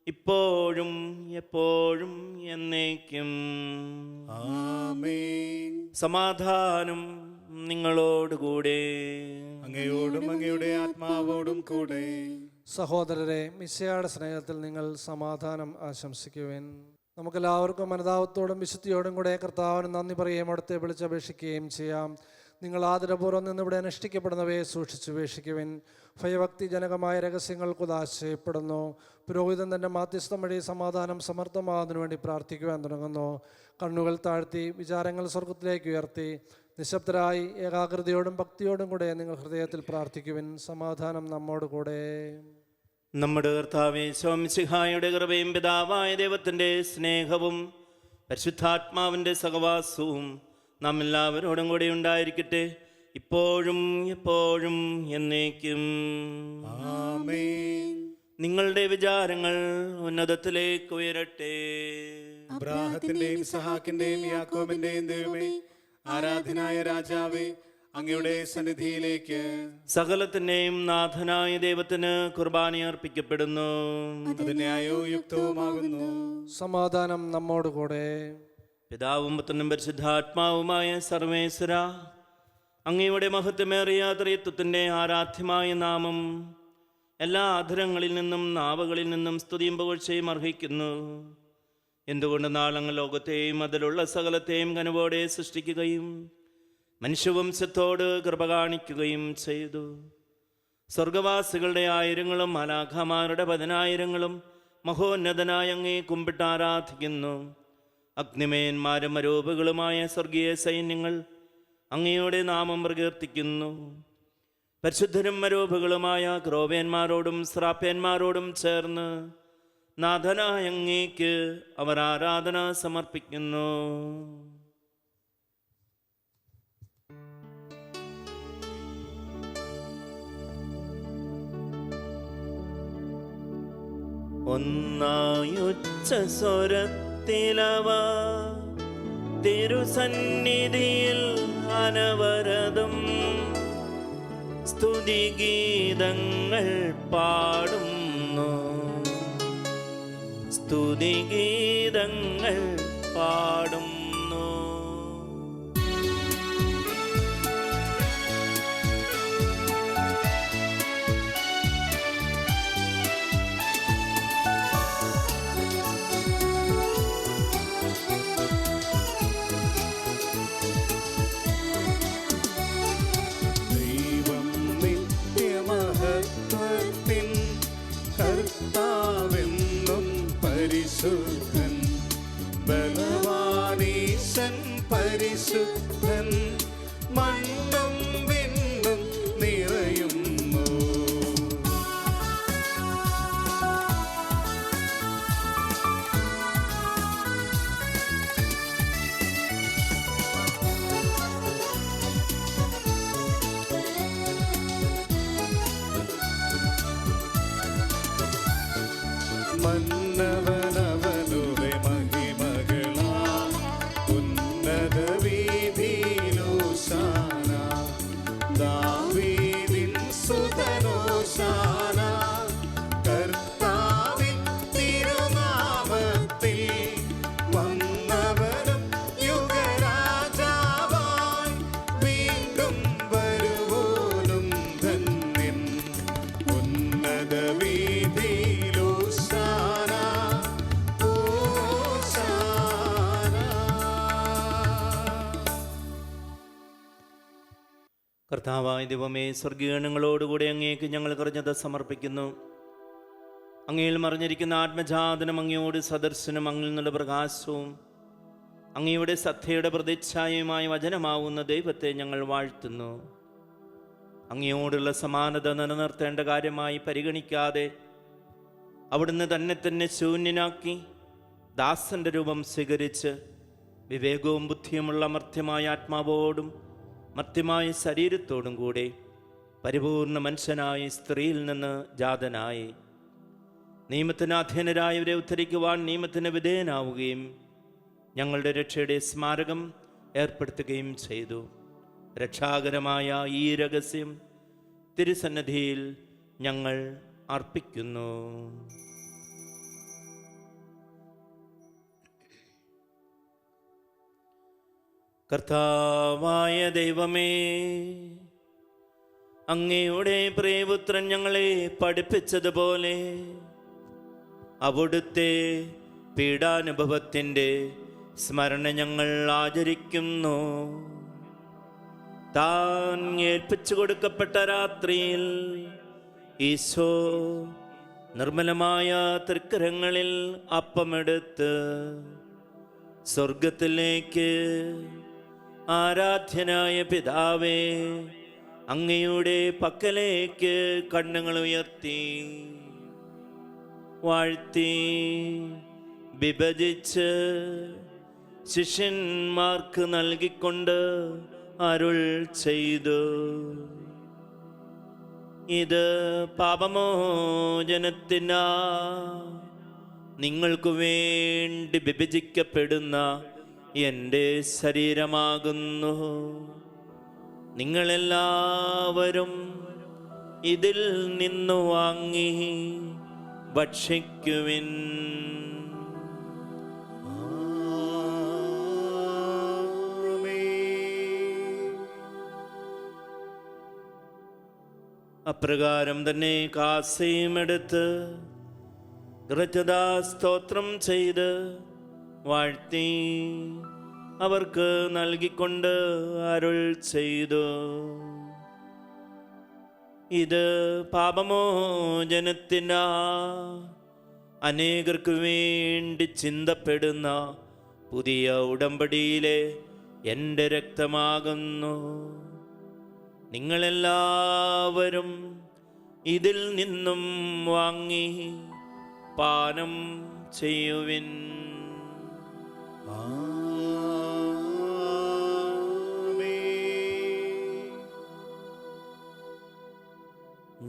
E: ഇപ്പോഴും എപ്പോഴും എന്നേക്കും.
A: ആമേൻ.
E: സമാധാനം നിങ്ങളോടുകൂടെ.
A: അങ്ങയോടും അങ്ങയുടെ ആത്മാവോടും കൂടെ.
D: സഹോദരരെ, മിശിഹായുടെ സ്നേഹത്തിൽ നിങ്ങൾ സമാധാനം ആശംസിക്കുവിൻ. നമുക്കെല്ലാവർക്കും മനതാവത്തോടും വിശുദ്ധിയോടും കൂടെ കർത്താവിന് നന്ദി പറയുകയും അവിടുത്തെ വിളിച്ചപേക്ഷിക്കുകയും ചെയ്യാം. നിങ്ങൾ ആദരപൂർവ്വം നിന്നിവിടെ അനുഷ്ഠിക്കപ്പെടുന്നവയെ സൂക്ഷിച്ചുപേക്ഷിക്കുവിൻ. ഭയഭക്തിജനകമായ രഹസ്യങ്ങൾ കുദാശയപ്പെടുന്നു. പുരോഹിതൻ തൻ്റെ മാധ്യസ്ഥം വഴി സമാധാനം സമർത്ഥമാകുന്നതിനു വേണ്ടി പ്രാർത്ഥിക്കുവാൻ തുടങ്ങുന്നു. കണ്ണുകൾ താഴ്ത്തി വിചാരങ്ങൾ സ്വർഗത്തിലേക്ക് ഉയർത്തി നിശബ്ദരായി ഏകാഗ്രതയോടും ഭക്തിയോടും കൂടെ നിങ്ങൾ ഹൃദയത്തിൽ പ്രാർത്ഥിക്കുവിൻ. സമാധാനം നമ്മോട് കൂടെ.
E: നമ്മുടെ കർത്താവേ ശോംസിഹായുടെ കൃപയും പിതാവായ ദൈവത്തിൻ്റെ സ്നേഹവും പരിശുദ്ധാത്മാവിൻ്റെ സഹവാസവും നാം എല്ലാവരോടും കൂടെ ഉണ്ടായിരിക്കട്ടെ, ഇപ്പോഴും എപ്പോഴും എന്നേക്കും.
A: ആമേൻ.
E: നിങ്ങളുടെ വിചാരങ്ങൾ ഉന്നതത്തിലേക്ക് ഉയരട്ടെ.
A: അബ്രാഹത്തിന്റെയും ഇസഹാക്കിന്റെയും യാക്കോബിന്റെയും ദൈവമേ, ആരാധനായ രാജാവേ, അങ്ങയുടെ സന്നിധിയിലേക്ക്
E: സകലത്തിൻ്റെയും നാഥനായ ദൈവത്തിന് കുർബാന അർപ്പിക്കപ്പെടുന്നു.
A: അത് ന്യായവും യുക്തവുമാകുന്നു.
D: സമാധാനം നമ്മോട് കൂടെ.
E: പിതാവും പുത്രനും പരിശുദ്ധാത്മാവുമായ സർവേശ്വര, അങ്ങയുടെ മഹത്വമേറിയ ത്രിത്വത്തിൻ്റെ ആരാധ്യമായ നാമം എല്ലാ അധരങ്ങളിൽ നിന്നും നാവുകളിൽ നിന്നും സ്തുതിയും പുകഴ്ചയും അർഹിക്കുന്നു. എന്തുകൊണ്ട് നാളങ്ങ് ലോകത്തെയും അതിലുള്ള സകലത്തെയും കനുവോടെ സൃഷ്ടിക്കുകയും മനുഷ്യവംശത്തോട് കൃപ കാണിക്കുകയും ചെയ്തു. സ്വർഗവാസികളുടെ ആയിരങ്ങളും മാലാഖമാരുടെ 10,000ങ്ങളും മഹോന്നതനായ അങ്ങേ കുമ്പിട്ട് ആരാധിക്കുന്നു. അഗ്നിമയന്മാരും അരൂപകളുമായ സ്വർഗീയ സൈന്യങ്ങൾ അങ്ങയുടെ നാമം പ്രകീർത്തിക്കുന്നു. പരിശുദ്ധരും അരൂപകളുമായ ക്രോവേന്മാരോടും ശ്രാപ്യന്മാരോടും ചേർന്ന് നാഥനായ അങ്ങേക്ക് അവർ ആരാധന സമർപ്പിക്കുന്നു. ഒന്നായുച്ച സ്വരത്തിലവ തിരുസന്നിധിയിൽ അനവരതം സ്തുതിഗീതങ്ങൾ പാടുന്നു. സ്തുതിഗീതങ്ങൾ പാടുന്നു.
A: ദൈവം നിത്യമഹത്വത്തിൻ കർത്താവെന്നും പരിശുദ്ധൻ, ബലവാനീശൻ പരിശുദ്ധൻ, മണ്ണും വിണ്ണും നിറയുന്നു. മന്നവനവനുടെ മഹിമകളാ ഉന്നത വീതിയിലോശാന, ദാവീദിൻ സുതനോശാന, കർത്താവിൻ തിരുനാമത്തിൽ വന്നവനും യുഗരാജാവായി വീണ്ടും വരുവോനും ധന്യൻ. ഉന്നത വീതിയിലോശാന, ഓശാന.
E: കർത്താവായ ദൈവമേ, സ്വർഗീയങ്ങളോടുകൂടി അങ്ങേക്ക് ഞങ്ങൾ കൃതജ്ഞത സമർപ്പിക്കുന്നു. അങ്ങയിൽ മറിഞ്ഞിരിക്കുന്ന ആത്മജാതനും അങ്ങയോട് സദർശനും അങ്ങിൽ നിന്നുള്ള പ്രകാശവും അങ്ങയുടെ സത്യയുടെ പ്രതിച്ഛായയുമായ വചനമാവുന്ന ദൈവത്തെ ഞങ്ങൾ വാഴ്ത്തുന്നു. അങ്ങയോടുള്ള സമാനത നിലനിർത്തേണ്ട കാര്യമായി പരിഗണിക്കാതെ അവിടുന്ന് തന്നെ ശൂന്യനാക്കി ദാസന്റെ രൂപം സ്വീകരിച്ച് വിവേകവും ബുദ്ധിയുമുള്ള മർത്യമായ ആത്മാവോടും മർത്യമായ ശരീരത്തോടും കൂടെ പരിപൂർണ മനുഷ്യനായി സ്ത്രീയിൽ നിന്ന് ജാതനായി നിയമത്തിന് അധീനരായവരെ ഉദ്ധരിക്കുവാൻ നിയമത്തിന് വിധേയനാവുകയും ഞങ്ങളുടെ രക്ഷയുടെ സ്മാരകം ഏർപ്പെടുത്തുകയും ചെയ്തു. രക്ഷാകരമായ ഈ രഹസ്യം തിരുസന്നിധിയിൽ ഞങ്ങൾ അർപ്പിക്കുന്നു. കർത്താവായ ദൈവമേ, അങ്ങയുടെ പ്രിയപുത്രൻ ഞങ്ങളെ പഠിപ്പിച്ചതുപോലെ അവിടുത്തെ പീഡാനുഭവത്തിൻ്റെ സ്മരണ ഞങ്ങൾ ആചരിക്കുന്നു. താൻ ഏൽപ്പിച്ചു കൊടുക്കപ്പെട്ട രാത്രിയിൽ ഈശോ നിർമ്മലമായ തൃക്കരങ്ങളിൽ അപ്പമെടുത്ത് സ്വർഗത്തിലേക്ക് ആരാധ്യനായ പിതാവേ, അങ്ങയുടെ പക്കലേക്ക് കണ്ണുകൾ ഉയർത്തി വാഴ്ത്തി വിഭജിച്ച് ശിഷ്യന്മാർക്ക് നൽകിക്കൊണ്ട് അരുൾ ചെയ്തു, ഇത് പാപമോചനത്തിനാ നിങ്ങൾക്ക് വേണ്ടി വിഭജിക്കപ്പെടുന്ന എൻ്റെ ശരീരമാകുന്നു. നിങ്ങളെല്ലാവരും ഇതിൽ നിന്നു വാങ്ങി ഭക്ഷിക്കുവിൻ. അപ്രകാരം തന്നെ കാസയും എടുത്ത് കൃതജ്ഞതാ സ്തോത്രം ചെയ്ത് വാഴ്ത്തി അവർക്ക് നൽകിക്കൊണ്ട് അരുൾ ചെയ്തു, ഇത് പാപമോചനത്തിനാ അനേകർക്ക് വേണ്ടി ചിന്തപ്പെടുന്ന പുതിയ ഉടമ്പടിയിലെ എൻ്റെ രക്തമാകുന്നു. നിങ്ങളെല്ലാവരും ഇതിൽ നിന്നും വാങ്ങി പാനം ചെയ്യുവിൻ.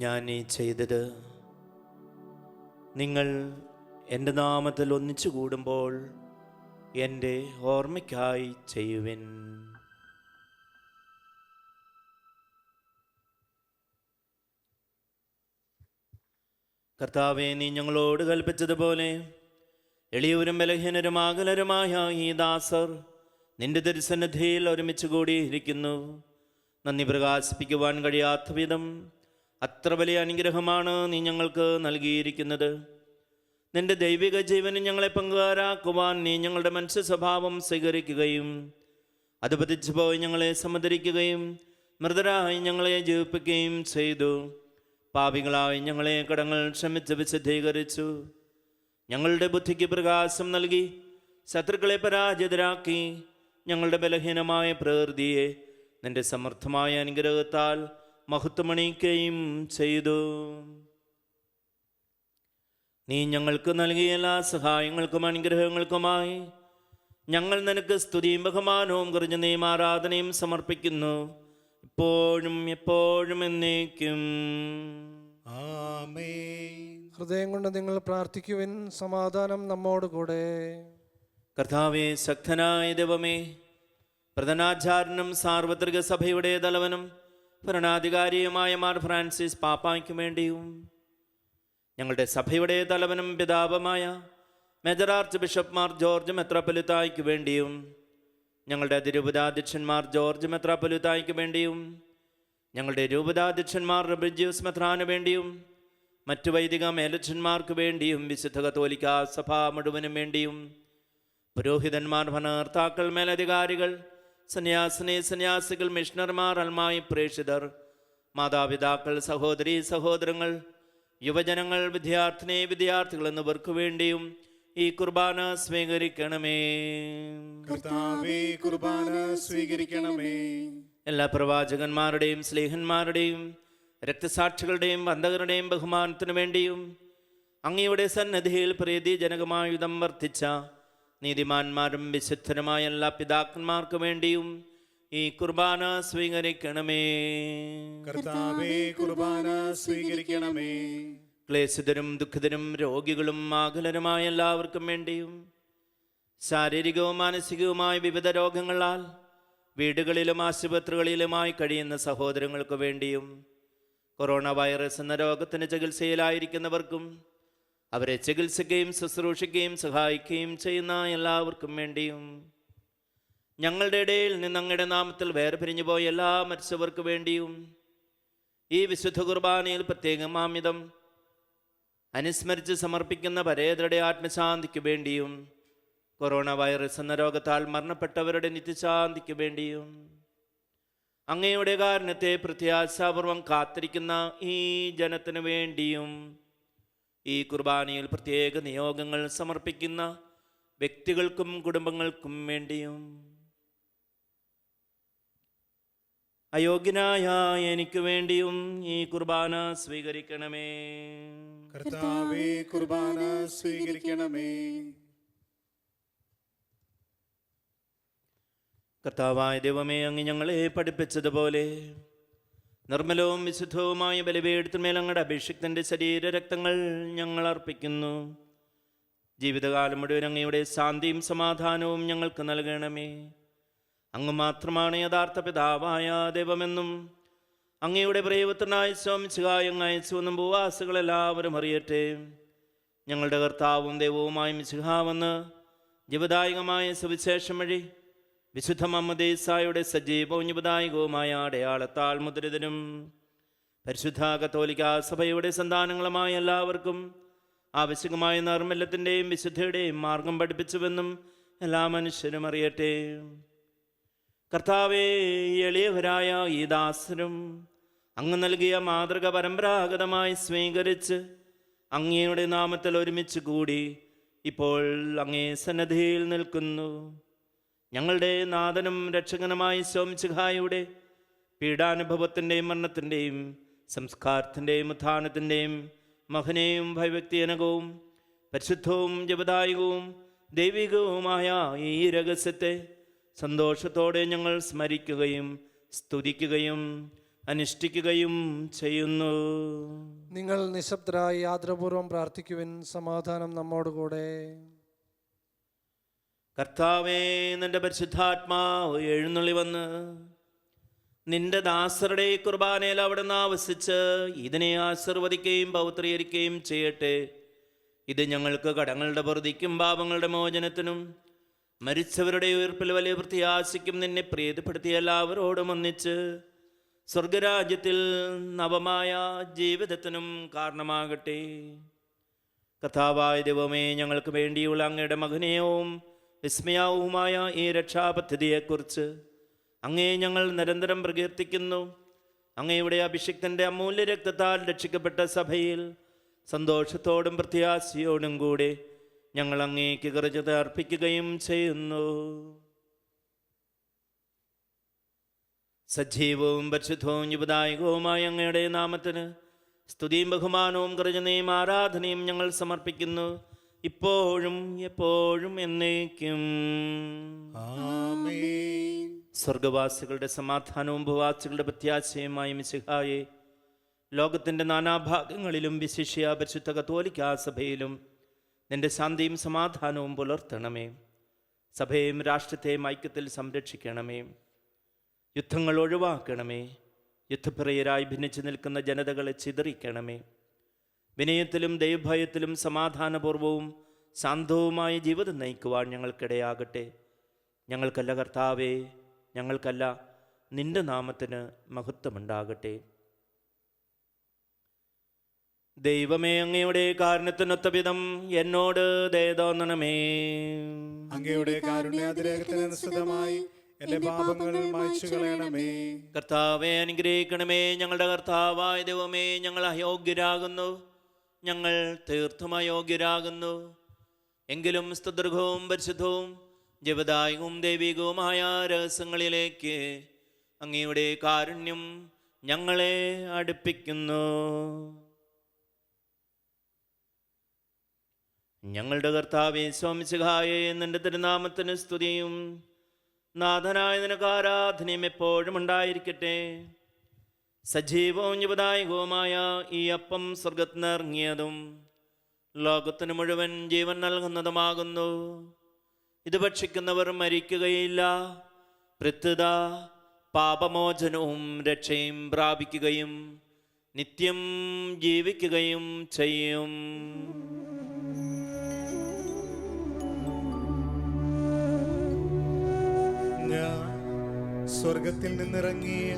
E: ഞാൻ ഈ ചെയ്തത് നിങ്ങൾ എൻ്റെ നാമത്തിൽ ഒന്നിച്ചു കൂടുമ്പോൾ എൻ്റെ ഓർമ്മയ്ക്കായി ചെയ്യുവിൻ. കർത്താവേ, നീ ഞങ്ങളോട് കൽപ്പിച്ചതുപോലെ എളിയവരും ബലഹീനരും അകലരുമായ ഈ ദാസർ നിന്റെ തിരുസന്നിധിയിൽ ഒരുമിച്ച് കൂടിയിരിക്കുന്നു. നന്ദി പ്രകാശിപ്പിക്കുവാൻ കഴിയാത്ത വിധം അത്ര വലിയ അനുഗ്രഹമാണ് നീ ഞങ്ങൾക്ക് നൽകിയിരിക്കുന്നത്. നിന്റെ ദൈവിക ജീവനും ഞങ്ങളെ പങ്കുകാരാക്കുവാൻ നീ ഞങ്ങളുടെ മനുഷ്യ സ്വഭാവം സ്വീകരിക്കുകയും അത് പതിച്ചു പോയി ഞങ്ങളെ സമുദ്രിക്കുകയും മൃതരായി ഞങ്ങളെ ജീവിപ്പിക്കുകയും ചെയ്തു. പാപികളായി ഞങ്ങളെ കടങ്ങൾ ക്ഷമിച്ച് വിശുദ്ധീകരിച്ചു. ഞങ്ങളുടെ ബുദ്ധിക്ക് പ്രകാശം നൽകി ശത്രുക്കളെ പരാജിതരാക്കി ഞങ്ങളുടെ ബലഹീനമായ പ്രകൃതിയെ നിന്റെ സമർത്ഥമായ അനുഗ്രഹത്താൽ മഹത്വമണിയിക്കുകയും ചെയ്തു. നീ ഞങ്ങൾക്ക് നൽകിയ എല്ലാ സഹായങ്ങൾക്കും അനുഗ്രഹങ്ങൾക്കുമായി ഞങ്ങൾ നിനക്ക് സ്തുതിയും ബഹുമാനവും കുറഞ്ഞ നിയമാരാധനയും സമർപ്പിക്കുന്നു, ഇപ്പോഴും എപ്പോഴും എന്നേക്കും.
A: ആമേൻ.
D: ഹൃദയം കൊണ്ട് നിങ്ങൾ പ്രാർത്ഥിക്കുവിൻ. സമാധാനം നമ്മോട് കൂടെ.
E: കർത്താവേ, ശക്തനായ ദൈവമേ, പ്രധാനാചാര്യനും സാർവത്രിക സഭയുടെ തലവനും ഭരണാധികാരിയുമായ മാർ ഫ്രാൻസിസ് പാപ്പായ്ക്ക് വേണ്ടിയും ഞങ്ങളുടെ സഭയുടെ തലവനും പിതാവുമായ major archbishop Mar George മെത്രാപ്പൊലീത്തായ്ക്ക് വേണ്ടിയും ഞങ്ങളുടെ അതിരൂപതാധ്യക്ഷന്മാർ ജോർജ് മെത്രാപ്പൊലീത്തായ്ക്ക് വേണ്ടിയും ഞങ്ങളുടെ രൂപതാധ്യക്ഷന്മാർ ബ്രിജ്യൂസ് മെത്രാന് വേണ്ടിയും മറ്റു വൈദിക മേലച്ഛന്മാർക്ക് വേണ്ടിയും വിശുദ്ധ കത്തോലിക്കാ സഭ മുഴുവനും വേണ്ടിയും പുരോഹിതന്മാർ, ഭരണകർത്താക്കൾ, മേലധികാരികൾ, സന്യാസിനി, സന്യാസികൾ, മിഷണർമാർ, അൽമായി പ്രേക്ഷിതർ, മാതാപിതാക്കൾ, സഹോദരീ സഹോദരങ്ങൾ, യുവജനങ്ങൾ, വിദ്യാർത്ഥിനി വിദ്യാർത്ഥികൾ എന്നിവർക്ക് വേണ്ടിയും ഈ കുർബാന സ്വീകരിക്കണമേ.
A: കർത്താവേ, കുർബാന സ്വീകരിക്കണമേ.
E: എല്ലാ പ്രവാചകന്മാരുടെയും സ്ലേഹന്മാരുടെയും രക്തസാക്ഷികളുടെയും വന്ദകരുടെയും ബഹുമാനത്തിനു വേണ്ടിയും അങ്ങയുടെ സന്നദ്ധിയിൽ പ്രീതിജനകമായുധം വർദ്ധിച്ച നീതിമാന്മാരും വിശുദ്ധരുമായ എല്ലാ പിതാക്കന്മാർക്കു വേണ്ടിയും ഈ കുർബാന സ്വീകരിക്കണമേ.
A: കർത്താവേ, കുർബാന സ്വീകരിക്കണമേ.
E: ക്ലേശിതരും ദുഃഖിതരും രോഗികളും ആകുലരുമായ എല്ലാവർക്കും വേണ്ടിയും ശാരീരികവും മാനസികവുമായ വിവിധ രോഗങ്ങളാൽ വീടുകളിലും ആശുപത്രികളിലുമായി കഴിയുന്ന സഹോദരങ്ങൾക്ക് വേണ്ടിയും കൊറോണ വൈറസ് എന്ന രോഗത്തിന് ചികിത്സയിലായിരിക്കുന്നവർക്കും അവരെ ചികിത്സിക്കുകയും ശുശ്രൂഷിക്കുകയും സഹായിക്കുകയും ചെയ്യുന്ന എല്ലാവർക്കും വേണ്ടിയും ഞങ്ങളുടെ ഇടയിൽ നിന്ന് അങ്ങയുടെ നാമത്തിൽ വേർപിരിഞ്ഞു പോയ എല്ലാ മരിച്ചവർക്ക് വേണ്ടിയും ഈ വിശുദ്ധ കുർബാനയിൽ പ്രത്യേകം ആമിതം അനുസ്മരിച്ച് സമർപ്പിക്കുന്ന പരേതരുടെ ആത്മശാന്തിക്ക് വേണ്ടിയും കൊറോണ വൈറസ് എന്ന രോഗത്താൽ മരണപ്പെട്ടവരുടെ നിത്യശാന്തിക്ക് വേണ്ടിയും അങ്ങയുടെ കാരണത്തെ പ്രത്യാശാപൂർവം കാത്തിരിക്കുന്ന ഈ ജനത്തിനു വേണ്ടിയും ഈ കുർബാനയിൽ പ്രത്യേക നിയോഗങ്ങൾ സമർപ്പിക്കുന്ന വ്യക്തികൾക്കും കുടുംബങ്ങൾക്കും വേണ്ടിയും അയോഗ്യനായ എനിക്ക് വേണ്ടിയും ഈ കുർബാന സ്വീകരിക്കണമേ.
A: കർത്താവേ, കുർബാന സ്വീകരിക്കണമേ.
E: കർത്താവായ ദൈവമേ, അങ്ങ് ഞങ്ങളെ പഠിപ്പിച്ചതുപോലെ നിർമ്മലവും വിശുദ്ധവുമായ ബലിപീഠത്തിന്മേൽ അങ്ങയുടെ അഭിഷിക്തന്റെ ശരീരരക്തങ്ങൾ ഞങ്ങൾ അർപ്പിക്കുന്നു. ജീവിതകാലം മുഴുവൻ അങ്ങയുടെ ശാന്തിയും സമാധാനവും ഞങ്ങൾക്ക് നൽകണമേ. അങ്ങ് മാത്രമാണ് യഥാർത്ഥ പിതാവായ ദൈവമെന്നും അങ്ങയുടെ പ്രിയപുത്രനായ ശോമിച്ചുകായ അങ്ങ് അയച്ചുവെന്നും ഭൂവാസികളെല്ലാവരും അറിയട്ടെ. ഞങ്ങളുടെ കർത്താവും ദൈവവുമായ മിശിഹാവെന്ന് ജീവദായകമായ സുവിശേഷം വഴി വിശുദ്ധ മമ്മദീസായുടെ സജീവവും ജീവദായകവുമായ അടയാളത്താൽ മുദ്രിതനും പരിശുദ്ധ കത്തോലിക്ക സഭയുടെ സന്താനങ്ങളുമായ എല്ലാവർക്കും ആവശ്യമായ നർമ്മല്യത്തിൻ്റെയും വിശുദ്ധയുടെയും മാർഗം പഠിപ്പിച്ചുവെന്നും എല്ലാ മനുഷ്യരും അറിയട്ടെ. കർത്താവേ, എളിയവരായ ഈ ദാസരും അങ്ങ് നൽകിയ മാതൃക പരമ്പരാഗതമായി സ്വീകരിച്ച് അങ്ങയുടെ നാമത്തിൽ ഒരുമിച്ച് കൂടി ഇപ്പോൾ അങ്ങേ സന്നദ്ധിയിൽ നിൽക്കുന്നു. ഞങ്ങളുടെ നാഥനും രക്ഷകനുമായ ശോമിച്ചുഹായുടെ പീഡാനുഭവത്തിൻ്റെയും മരണത്തിൻ്റെയും സംസ്കാരത്തിൻ്റെയും ഉത്ഥാനത്തിൻ്റെയും മഹനീയവും ഭയഭക്തിജനകവും പരിശുദ്ധവും ജപദായകവും ദൈവികവുമായ ഈ രഹസ്യത്തെ സന്തോഷത്തോടെ ഞങ്ങൾ സ്മരിക്കുകയും സ്തുതിക്കുകയും അനുഷ്ഠിക്കുകയും ചെയ്യുന്നു.
D: നിങ്ങൾ നിശബ്ദരായി ആദരപൂർവ്വം പ്രാർത്ഥിക്കുവിൻ. സമാധാനം നമ്മോടുകൂടെ.
E: കർത്താവേ, നിന്റെ പരിശുദ്ധാത്മാവ് എഴുന്നള്ളി വന്ന് നിന്റെ ദാസരുടെ കുർബാനയിൽ അവിടുന്ന് ആവസിച്ച് ഇതിനെ ആശീർവദിക്കുകയും പൗത്രീകരിക്കുകയും ചെയ്യട്ടെ. ഇത് ഞങ്ങൾക്ക് കടങ്ങളുടെ പൊറുതിക്കും പാപങ്ങളുടെ മോചനത്തിനും മരിച്ചവരുടെ ഉയർപ്പിൽ വലിയ പ്രത്യാശയ്ക്കും നിന്നെ പ്രീതിപ്പെടുത്തിയ എല്ലാവരോടും ഒന്നിച്ച് സ്വർഗരാജ്യത്തിൽ നവമായ ജീവിതത്തിനും കാരണമാകട്ടെ. കർത്താവായ ദൈവമേ, ഞങ്ങൾക്ക് വേണ്ടിയുള്ള അങ്ങയുടെ മഹനീയവും വിസ്മയാവുമായ ഈ രക്ഷാപദ്ധതിയെക്കുറിച്ച് അങ്ങേ ഞങ്ങൾ നിരന്തരം പ്രകീർത്തിക്കുന്നു. അങ്ങയുടെ അഭിഷിക്തന്റെ അമൂല്യ രക്തത്താൽ രക്ഷിക്കപ്പെട്ട സഭയിൽ സന്തോഷത്തോടും പ്രത്യാശയോടും കൂടെ ഞങ്ങൾ അങ്ങേക്ക് കൃതജ്ഞത അർപ്പിക്കുകയും ചെയ്യുന്നു. സജീവവും പരിശുദ്ധവും ജീവദായകവുമായ അങ്ങയുടെ നാമത്തിന് സ്തുതിയും ബഹുമാനവും കൃതജ്ഞതയും ആരാധനയും ഞങ്ങൾ സമർപ്പിക്കുന്നു, ഇപ്പോഴും എപ്പോഴും എന്നേക്കും.
A: ആമേൻ.
E: സ്വർഗവാസികളുടെ സമാധാനവും ഭൂവാസികളുടെ പ്രത്യാശയുമായ മിശിഹായെ, ലോകത്തിൻ്റെ നാനാഭാഗങ്ങളിലും വിശിഷ്യ പരിശുദ്ധ കത്തോലിക്കാ സഭയിലും നിന്റെ ശാന്തിയും സമാധാനവും പുലർത്തണമേ. സഭയെയും രാഷ്ട്രത്തെയും ഐക്യത്തിൽ സംരക്ഷിക്കണമേ. യുദ്ധങ്ങൾ ഒഴിവാക്കണമേ. യുദ്ധപ്രിയരായി ഭിന്നിച്ചു നിൽക്കുന്ന ജനതകളെ ചിതറിക്കണമേ. വിനയത്തിലും ദൈവഭയത്തിലും സമാധാനപൂർവവും ശാന്തവുമായ ജീവിതം നയിക്കുവാൻ ഞങ്ങൾക്കിടയാകട്ടെ. ഞങ്ങൾക്കല്ല കർത്താവേ, ഞങ്ങൾക്കല്ല, നിന്റെ നാമത്തിന് മഹത്വമുണ്ടാകട്ടെ. ദൈവമേ, അങ്ങയുടെ കാരുണ്യത്തിനൊത്ത വിധം എന്നോട് ദയ തോന്നണമേ.
A: അങ്ങയുടെ കാരുണ്യാതിരേകത്തിനനുസൃതമായി എന്റെ പാപങ്ങൾ മായ്ച്ചു കളയണമേ.
E: കർത്താവെ അനുഗ്രഹിക്കണമേ. ഞങ്ങളുടെ കർത്താവായ ദൈവമേ, ഞങ്ങൾ അയോഗ്യരാകുന്നു, ഞങ്ങൾ തീർത്തും അയോഗ്യരാകുന്നു. എങ്കിലും സ്തുതൃഘവും പരിശുദ്ധവും ജപദായകവും ദൈവികവുമായ രഹസ്യങ്ങളിലേക്ക് അങ്ങയുടെ കാരുണ്യം ഞങ്ങളെ അടുപ്പിക്കുന്നു. ഞങ്ങളുടെ കർത്താവേ സ്വാമിശിഹായേ, നിന്റെ തിരുനാമത്തിന് സ്തുതിയും നാഥനായ നിനക്ക് ആരാധനയും എപ്പോഴും ഉണ്ടായിരിക്കട്ടെ. സജീവവും ജീവദായകവുമായ ഈ അപ്പം സ്വർഗത്തിൽ നിറങ്ങിയതും ലോകത്തിന് മുഴുവൻ ജീവൻ നൽകുന്നതുമാകുന്നു. ഇത് ഭക്ഷിക്കുന്നവർ മരിക്കുകയില്ല, പ്രത്യുത പാപമോചനവും രക്ഷയും പ്രാപിക്കുകയും നിത്യം ജീവിക്കുകയും ചെയ്യും.
A: ഞാൻ സ്വർഗത്തിൽ നിന്നിറങ്ങിയ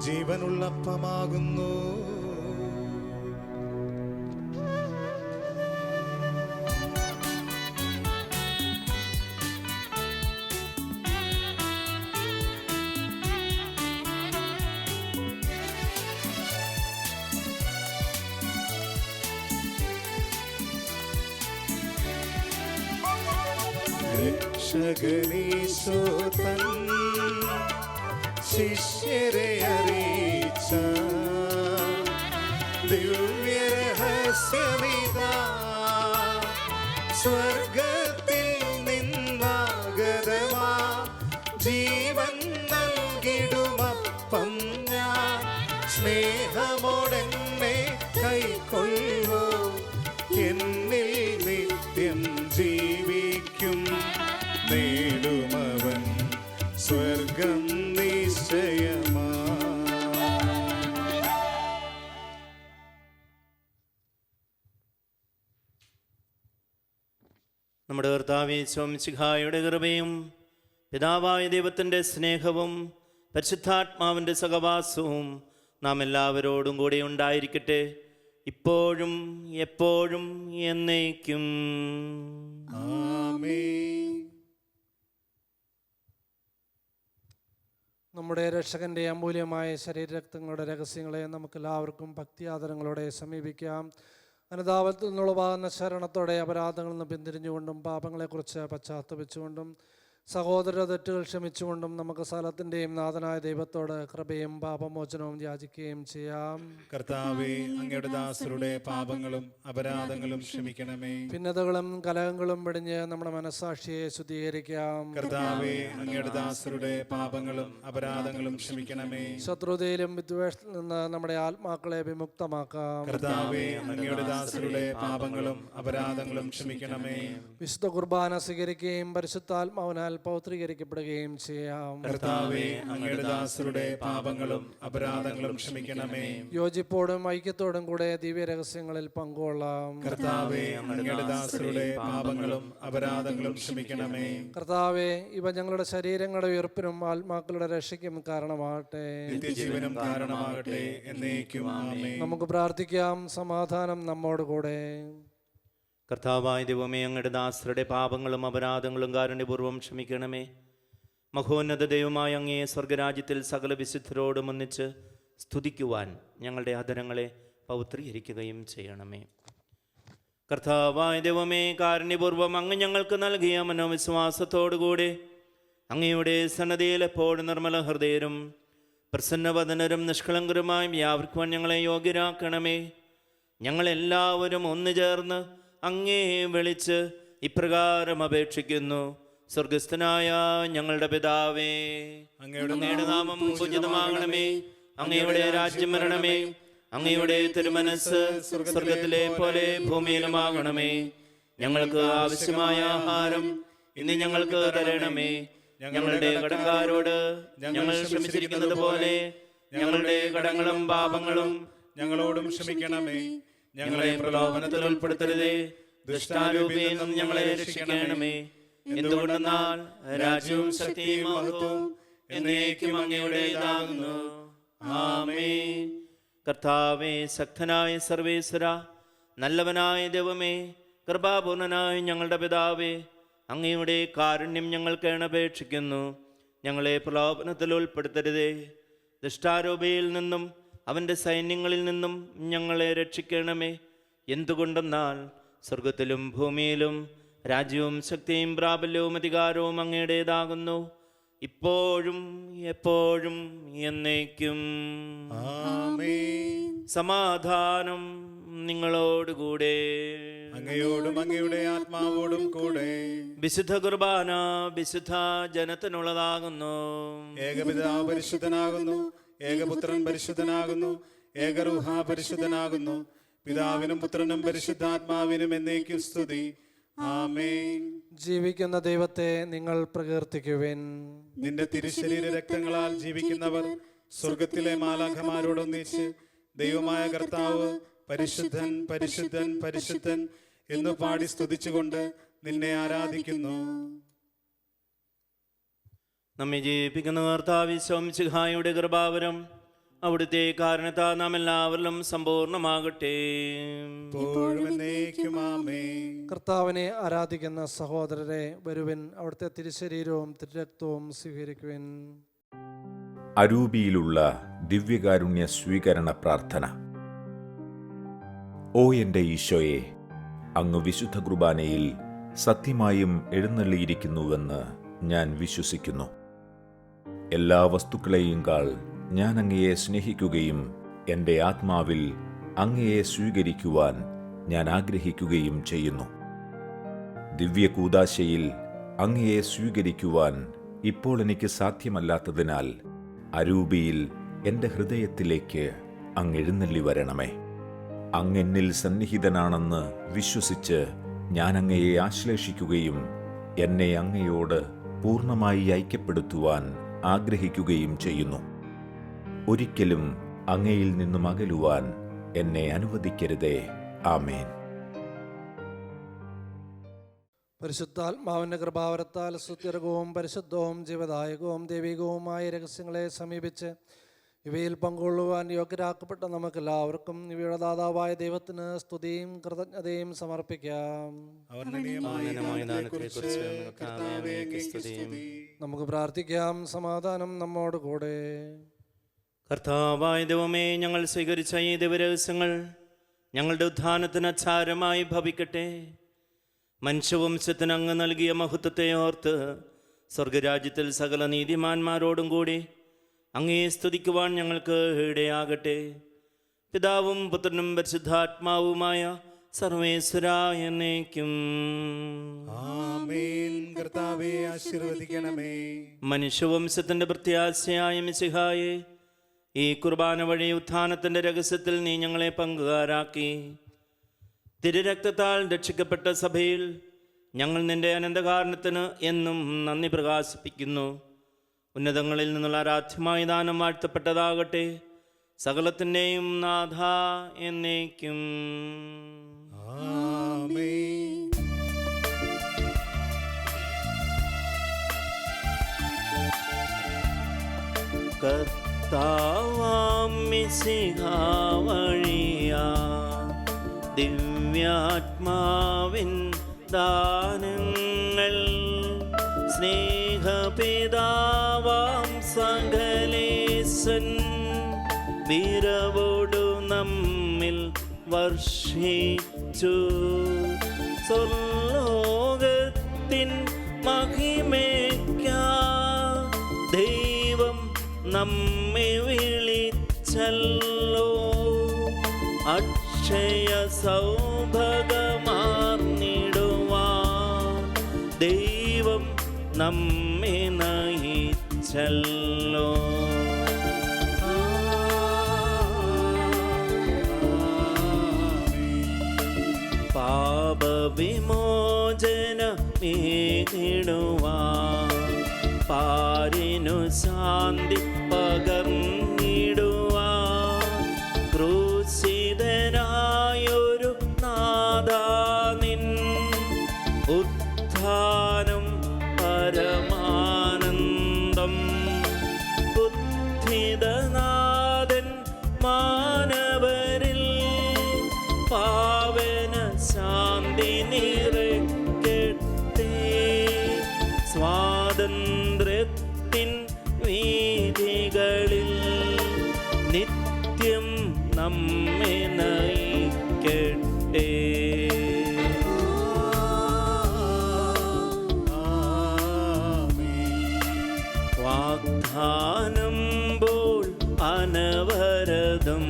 A: ജീവനുള്ള അപ്പമാകുന്നു. രക്ഷകനീശോ തൻ ശിഷ്യരെ അറിയിച്ച ദിവ്യരഹസ്യമിതാ, സ്വർഗത്തിൽ നിന്നാഗതമാ ജീവൻ നൽകിടുമപ്പം ഞാൻ. സ്നേഹമോടെന്നെ കൈക്കൊള്ളൂ, എന്നിൽ നിത്യം ജീവിക്കും. നേടുമവൻ സ്വർഗം നിശ്ചയമാ.
E: നമ്മുടെ കർത്താവേ സ്വാമിശിഹായുടെ കൃപയും പിതാവായ ദൈവത്തിൻ്റെ സ്നേഹവും പരിശുദ്ധാത്മാവിൻ്റെ സഹവാസവും നാം എല്ലാവരോടും കൂടെ ഉണ്ടായിരിക്കട്ടെ, ഇപ്പോഴും എപ്പോഴും എന്നേക്കും.
A: ആമേൻ.
D: നമ്മുടെ രക്ഷകൻ്റെ അമൂല്യമായ ശരീരരക്തങ്ങളുടെ രഹസ്യങ്ങളെ നമുക്കെല്ലാവർക്കും ഭക്തിയാദരങ്ങളോടെ സമീപിക്കാം. അനുതാപത്തിൽ നിന്നുളവാകുന്ന ശരണത്തോടെ അപരാധങ്ങളിൽ നിന്ന് പിന്തിരിഞ്ഞുകൊണ്ടും പാപങ്ങളെക്കുറിച്ച് പശ്ചാത്തപിച്ചുകൊണ്ടും സഹോദര തെറ്റുകൾ ക്ഷമിച്ചുകൊണ്ടും നമുക്ക് സകലത്തിൻ്റെയും നാഥനായ ദൈവത്തോട് കൃപയും പാപമോചനവും യാചിക്കുകയും ചെയ്യാം.
A: കർത്താവേ, അങ്ങയുടെ ദാസരുടെ പാപങ്ങളും അപരാധങ്ങളും ക്ഷമിക്കണമേ.
D: ഭിന്നതകളും കലഹങ്ങളും വെടിഞ്ഞ് നമ്മുടെ മനസ്സാക്ഷിയെ ശുദ്ധീകരിക്കാം.
A: കർത്താവേ, അങ്ങയുടെ ദാസരുടെ പാപങ്ങളും അപരാധങ്ങളും ക്ഷമിക്കണമേ.
D: ശത്രുതയിലും വിദ്വേഷത്തിൽ നിന്ന് നമ്മുടെ ആത്മാക്കളെ വിമുക്തമാക്കാം.
A: കർത്താവേ, അങ്ങയുടെ ദാസരുടെ പാപങ്ങളും അപരാധങ്ങളും ക്ഷമിക്കണമേ.
D: വിശുദ്ധ കുർബാന സ്വീകരിക്കുകയും പരിശുദ്ധാത്മാവിനാൽ പൗത്രീകരിക്കപ്പെടുകയും ചെയ്യാം.
A: കർത്താവേ, അങ്ങയുടെ ദാസരുടെ പാപങ്ങളും അപരാധങ്ങളും ക്ഷമിക്കണമേ.
D: യോജിപ്പോടും ഐക്യത്തോടും കൂടെ ദിവ്യ രഹസ്യങ്ങളിൽ പങ്കുകൊള്ളാം.
A: കർത്താവേ, അങ്ങയുടെ ദാസരുടെ പാപങ്ങളും അപരാധങ്ങളും ക്ഷമിക്കണമേ.
D: കർത്താവേ, ഇവ ഞങ്ങളുടെ ശരീരങ്ങളുടെ ഉയർപ്പിനും ആത്മാക്കളുടെ രക്ഷയ്ക്കും കാരണമാകട്ടെ.
A: നിത്യജീവനും കാരണമാകട്ടെ, എന്നേക്കും ആമേൻ.
D: നമുക്ക് പ്രാർത്ഥിക്കാം. സമാധാനം നമ്മോട് കൂടെ.
E: കർത്താവായ ദൈവമേ, അങ്ങയുടെ ദാസരുടെ പാപങ്ങളും അപരാധങ്ങളും കാരുണ്യപൂർവ്വം ക്ഷമിക്കണമേ. മഹോന്നത ദൈവമായ അങ്ങേ സ്വർഗരാജ്യത്തിൽ സകല വിശുദ്ധരോടും ഒന്നിച്ച് സ്തുതിക്കുവാൻ ഞങ്ങളുടെ ആദരങ്ങളെ പൗത്രീകരിക്കുകയും ചെയ്യണമേ. കർത്താവായ ദൈവമേ, കാരുണ്യപൂർവ്വം അങ്ങ് ഞങ്ങൾക്ക് നൽകിയ മനോവിശ്വാസത്തോടുകൂടി അങ്ങയുടെ സന്നദ്ധയിൽ എപ്പോഴും നിർമ്മല ഹൃദയരും പ്രസന്നവദനരും നിഷ്കളങ്കരുമായി വ്യാപരിക്കുവാൻ ഞങ്ങളെ യോഗ്യരാക്കണമേ. ഞങ്ങളെല്ലാവരും ഒന്നു ചേർന്ന് അങ്ങേ വിളിച്ച് ഇപ്രകാരം അപേക്ഷിക്കുന്നു. സ്വർഗസ്ഥനായ ഞങ്ങളുടെ പിതാവേ, അങ്ങയുടെ നാമം പൂജിതമാകണമേ. അങ്ങയുടെ രാജ്യം വരണമേ. അങ്ങയുടെ തിരുമനസ് സ്വർഗത്തിലെ പോലെ ഭൂമിയിലുമാകണമേ. ഞങ്ങൾക്ക് ആവശ്യമായ ആഹാരം ഇന്ന് ഞങ്ങൾക്ക് തരണമേ. ഞങ്ങളുടെ കടക്കാരോട് ഞങ്ങൾ ക്ഷമിച്ചിരിക്കുന്നത് പോലെ ഞങ്ങളുടെ കടങ്ങളും പാപങ്ങളും
A: ഞങ്ങളോടും ക്ഷമിക്കണമേ.
E: ഞങ്ങളെ പ്രലോഭനത്തിൽ ഉൾപ്പെടുത്തരുതേ, ദുഷ്ടാരൂപിയിൽ നിന്നും ഞങ്ങളെ രക്ഷിക്കണമേ. എന്തുകൊണ്ടെന്നാൽ രാജ്യവും ശക്തിയും മഹത്വവും എന്നേക്കും അങ്ങയുടേതാകുന്നു. ആമേൻ. കർത്താവേ, ശക്തനായ സർവേശ്വര, നല്ലവനായ ദൈവമേ, കൃപാപൂർണനായ ഞങ്ങളുടെ പിതാവേ, അങ്ങയുടെ കാരുണ്യം ഞങ്ങൾക്ക് അപേക്ഷിക്കുന്നു. ഞങ്ങളെ പ്രലോഭനത്തിൽ ഉൾപ്പെടുത്തരുതേ, ദുഷ്ടാരൂപിയിൽ നിന്നും അവൻ്റെ സൈന്യങ്ങളിൽ നിന്നും ഞങ്ങളെ രക്ഷിക്കണമേ. എന്തുകൊണ്ടെന്നാൽ സ്വർഗത്തിലും ഭൂമിയിലും രാജ്യവും ശക്തിയും പ്രാബല്യവും അധികാരവും അങ്ങയുടേതാകുന്നു, ഇപ്പോഴും എപ്പോഴും എന്നേക്കും.
A: ആമേൻ.
E: സമാധാനം നിങ്ങളോടുകൂടെ.
A: അങ്ങയോടും അങ്ങയുടെ ആത്മാവോടും കൂടെ.
E: വിശുദ്ധ കുർബാന വിശുദ്ധ ജനത്തിനുള്ളതാകുന്നു.
A: ഏകപിതാവ് പരിശുദ്ധനാകുന്നു, ഏകപുത്രൻ പരിശുദ്ധനാകുന്നു, ഏകരൂഹ പരിശുദ്ധനാകുന്നു. പിതാവിനും പുത്രനും പരിശുദ്ധാത്മാവിനും എന്നേക്കും സ്തുതി. ആമേൻ.
D: ജീവിക്കുന്ന ദൈവത്തെ നിങ്ങൾ പ്രകീർത്തിക്കുവിൻ.
A: നിന്റെ തിരുശരീര രക്തങ്ങളാൽ ജീവിക്കുന്നവർ സ്വർഗത്തിലെ മാലാഖമാരോടൊന്നിച്ച് ദൈവമായ കർത്താവ് പരിശുദ്ധൻ പരിശുദ്ധൻ പരിശുദ്ധൻ എന്ന് പാടി സ്തുതിച്ചുകൊണ്ട് നിന്നെ ആരാധിക്കുന്നു.
E: നമ്മെ ജീവിപ്പിക്കുന്ന കർത്താവ് ശോമിശിഹായുടെ കൃപാവരം അവിടുത്തെ കാരണത്താൽ നാം എല്ലാവരിലും സമ്പൂർണ്ണമാകട്ടെ.
A: ഇപ്പോഴും എന്നേക്കും ആമേൻ.
D: കർത്താവിനെ ആരാധിക്കുന്ന സഹോദരരെ, വരുവിൻ, അവിടുത്തെ തിരുശരീരവും തിരുരക്തവും സ്വീകരിക്കുവിൻ.
F: അരൂപിയിലുള്ള ദിവ്യകാരുണ്യ സ്വീകരണ പ്രാർത്ഥന. ഓ എൻ്റെ ഈശോയെ, അങ്ങ് വിശുദ്ധ കുർബാനയിൽ സത്യമായും എഴുന്നള്ളിയിരിക്കുന്നുവെന്ന് ഞാൻ വിശ്വസിക്കുന്നു. എല്ലാ വസ്തുക്കളെയും കാൾ ഞാൻ അങ്ങയെ സ്നേഹിക്കുകയും എൻ്റെ ആത്മാവിൽ അങ്ങയെ സ്വീകരിക്കുവാൻ ഞാൻ ആഗ്രഹിക്കുകയും ചെയ്യുന്നു. ദിവ്യകൂദാശയിൽ അങ്ങയെ സ്വീകരിക്കുവാൻ ഇപ്പോൾ എനിക്ക് സാധ്യമല്ലാത്തതിനാൽ അരൂപിയിൽ എൻ്റെ ഹൃദയത്തിലേക്ക് അങ്ങ് എഴുന്നള്ളി വരണമേ. അങ്ങെന്നിൽ സന്നിഹിതനാണെന്ന് വിശ്വസിച്ച് ഞാൻ അങ്ങയെ ആശ്ലേഷിക്കുകയും എന്നെ അങ്ങയോട് പൂർണ്ണമായി ഐക്യപ്പെടുത്തുവാൻ ആഗ്രഹിക്കുകയും ചെയ്യുന്നു. ഒരിക്കലും അങ്ങയിൽ നിന്നും അകലുവാൻ എന്നെ അനുവദിക്കരുതേ. ആമേൻ.
D: പരിശുദ്ധാത്മാവിന്റെ കൃപാവരത്താൽ സ്തുത്യർഹവും പരിശുദ്ധവും ജീവദായകവും ദൈവികവുമായ രഹസ്യങ്ങളെ സമീപിച്ച് ഇവയിൽ പങ്കുകൊള്ളുവാൻ യോഗ്യരാക്കപ്പെട്ട നമുക്കെല്ലാവർക്കും ഇവയുടെ ദാതാവായ ദൈവത്തിന് സ്തുതിയും കൃതജ്ഞതയും സമർപ്പിക്കാം. നമുക്ക് പ്രാർത്ഥിക്കാം. സമാധാനം നമ്മോട് കൂടെ.
E: കർത്താവായ ദൈവമേ, ഞങ്ങൾ സ്വീകരിച്ച ഈ ദിവരഹസ്യങ്ങൾ ഞങ്ങളുടെ ഉദ്ധാനത്തിന് അച്ചാരമായി ഭവിക്കട്ടെ. മനുഷ്യവംശത്തിന് അങ്ങ് നൽകിയ മഹത്വത്തെ ഓർത്ത് സ്വർഗരാജ്യത്തിൽ സകല നീതിമാന്മാരോടും കൂടി അങ്ങേ സ്തുതിക്കുവാൻ ഞങ്ങൾക്ക് ഇടയാകട്ടെ. പിതാവും പുത്രനും പരിശുദ്ധാത്മാവുമായ സർവേശ്വരാ എന്നേക്കും.
A: ആമേൻ. കർത്താവേ, ആശീർവദിക്കണമേ.
E: മനുഷ്യവംശത്തിന്റെ പ്രത്യാശയായ മിശിഹായെ, ഈ കുർബാന വഴി ഉത്ഥാനത്തിന്റെ രഹസ്യത്തിൽ നീ ഞങ്ങളെ പങ്കുകാരാക്കി. തിരുരക്തത്താൽ രക്ഷിക്കപ്പെട്ട സഭയിൽ ഞങ്ങൾ നിന്റെ അനന്തകാരണത്തിന് എന്നും നന്ദി പ്രകാശിപ്പിക്കുന്നു. ഉന്നതങ്ങളിൽ നിന്നുള്ള ആരാധ്യമായ ദാനം വാഴ്ത്തപ്പെട്ടതാകട്ടെ. സകലത്തിൻ്റെയും നാഥ എന്നേക്കും.
A: ആമേൻ.
E: കർത്താവാം മിശിഹാ വഴിയാ ദിവ്യാത്മാവിൻ ദാനങ്ങൾ സ്നേഹപിതാവാം സകലേശൻ വിരവോടു നമ്മിൽ വർഷിച്ചു. സ്വർലോകത്തിൻ മഹിമയ്ക്കാ ദൈവം നമ്മെ വിളിച്ചല്ലോ. അക്ഷയ സൗഭഗമാർന്നിടുവാൻ ദൈവം നമ്മെ നയിച്ചല്ലോ. പാപവിമോചനമേകിടുവാൻ പാരിനു ശാന്തി പകർന്നിടുവാൻ ക്രൂശിതനായൊരു നാദാനിൻ ഉത്ഥാനം പരമാനന്ദം. ബുദ്ധിതനാഥൻ മാനവരിൽ പാവന ശാന്തി നിറയ്ക്കട്ടെ. സ്വാതന്ത്ര്യത്തിൻ വീഥികളിൽ വാഗ്ദാനം പോൽ അനവരതം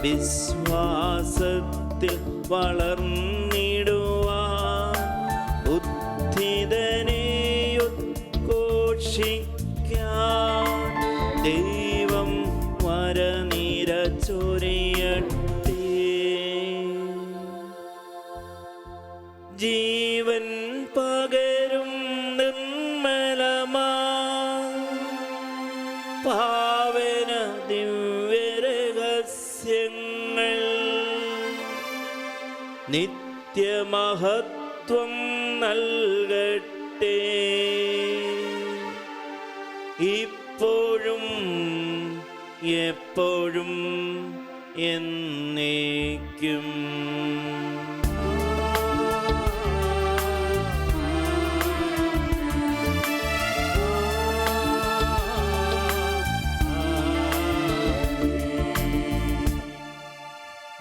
E: വിശ്വാസത്തിൽ വളർന്നിടുവാൻ ഉദ്ധിതനെയുദ്ഘോഷിക്കാൻ ദൈവം വരനിര ചൊരിയട്ടെ. ജീവൻ പകരും നിർമ്മലമാ പാവന ദിവ്യരഹസ്യങ്ങൾ നിത്യമഹത്വം നൽകട്ടെ. ഇപ്പോഴും എപ്പോഴും എന്നേക്കും.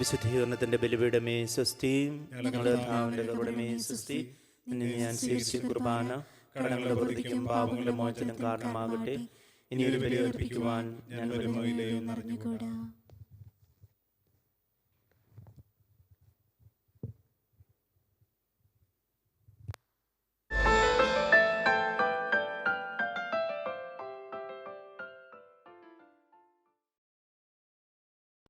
C: വിശുദ്ധീകരണത്തിന്റെ ബലിപീഠമേ സ്വസ്തിയും ഞങ്ങളുടെ കർത്താവിന്റെ സ്വസ്തി. നിന്നെ ഞാൻ സ്വീകരിച്ച കുർബാന കടങ്ങളുടെ പ്രതിക്കും പാപങ്ങളുടെ മോചനം കാരണമാകട്ടെ. ഇനി ഒരു ബലി അർപ്പിക്കുവാൻ ഞാൻ വരുമോ ഇല്ലയോ എന്നറിഞ്ഞുകൂടാ.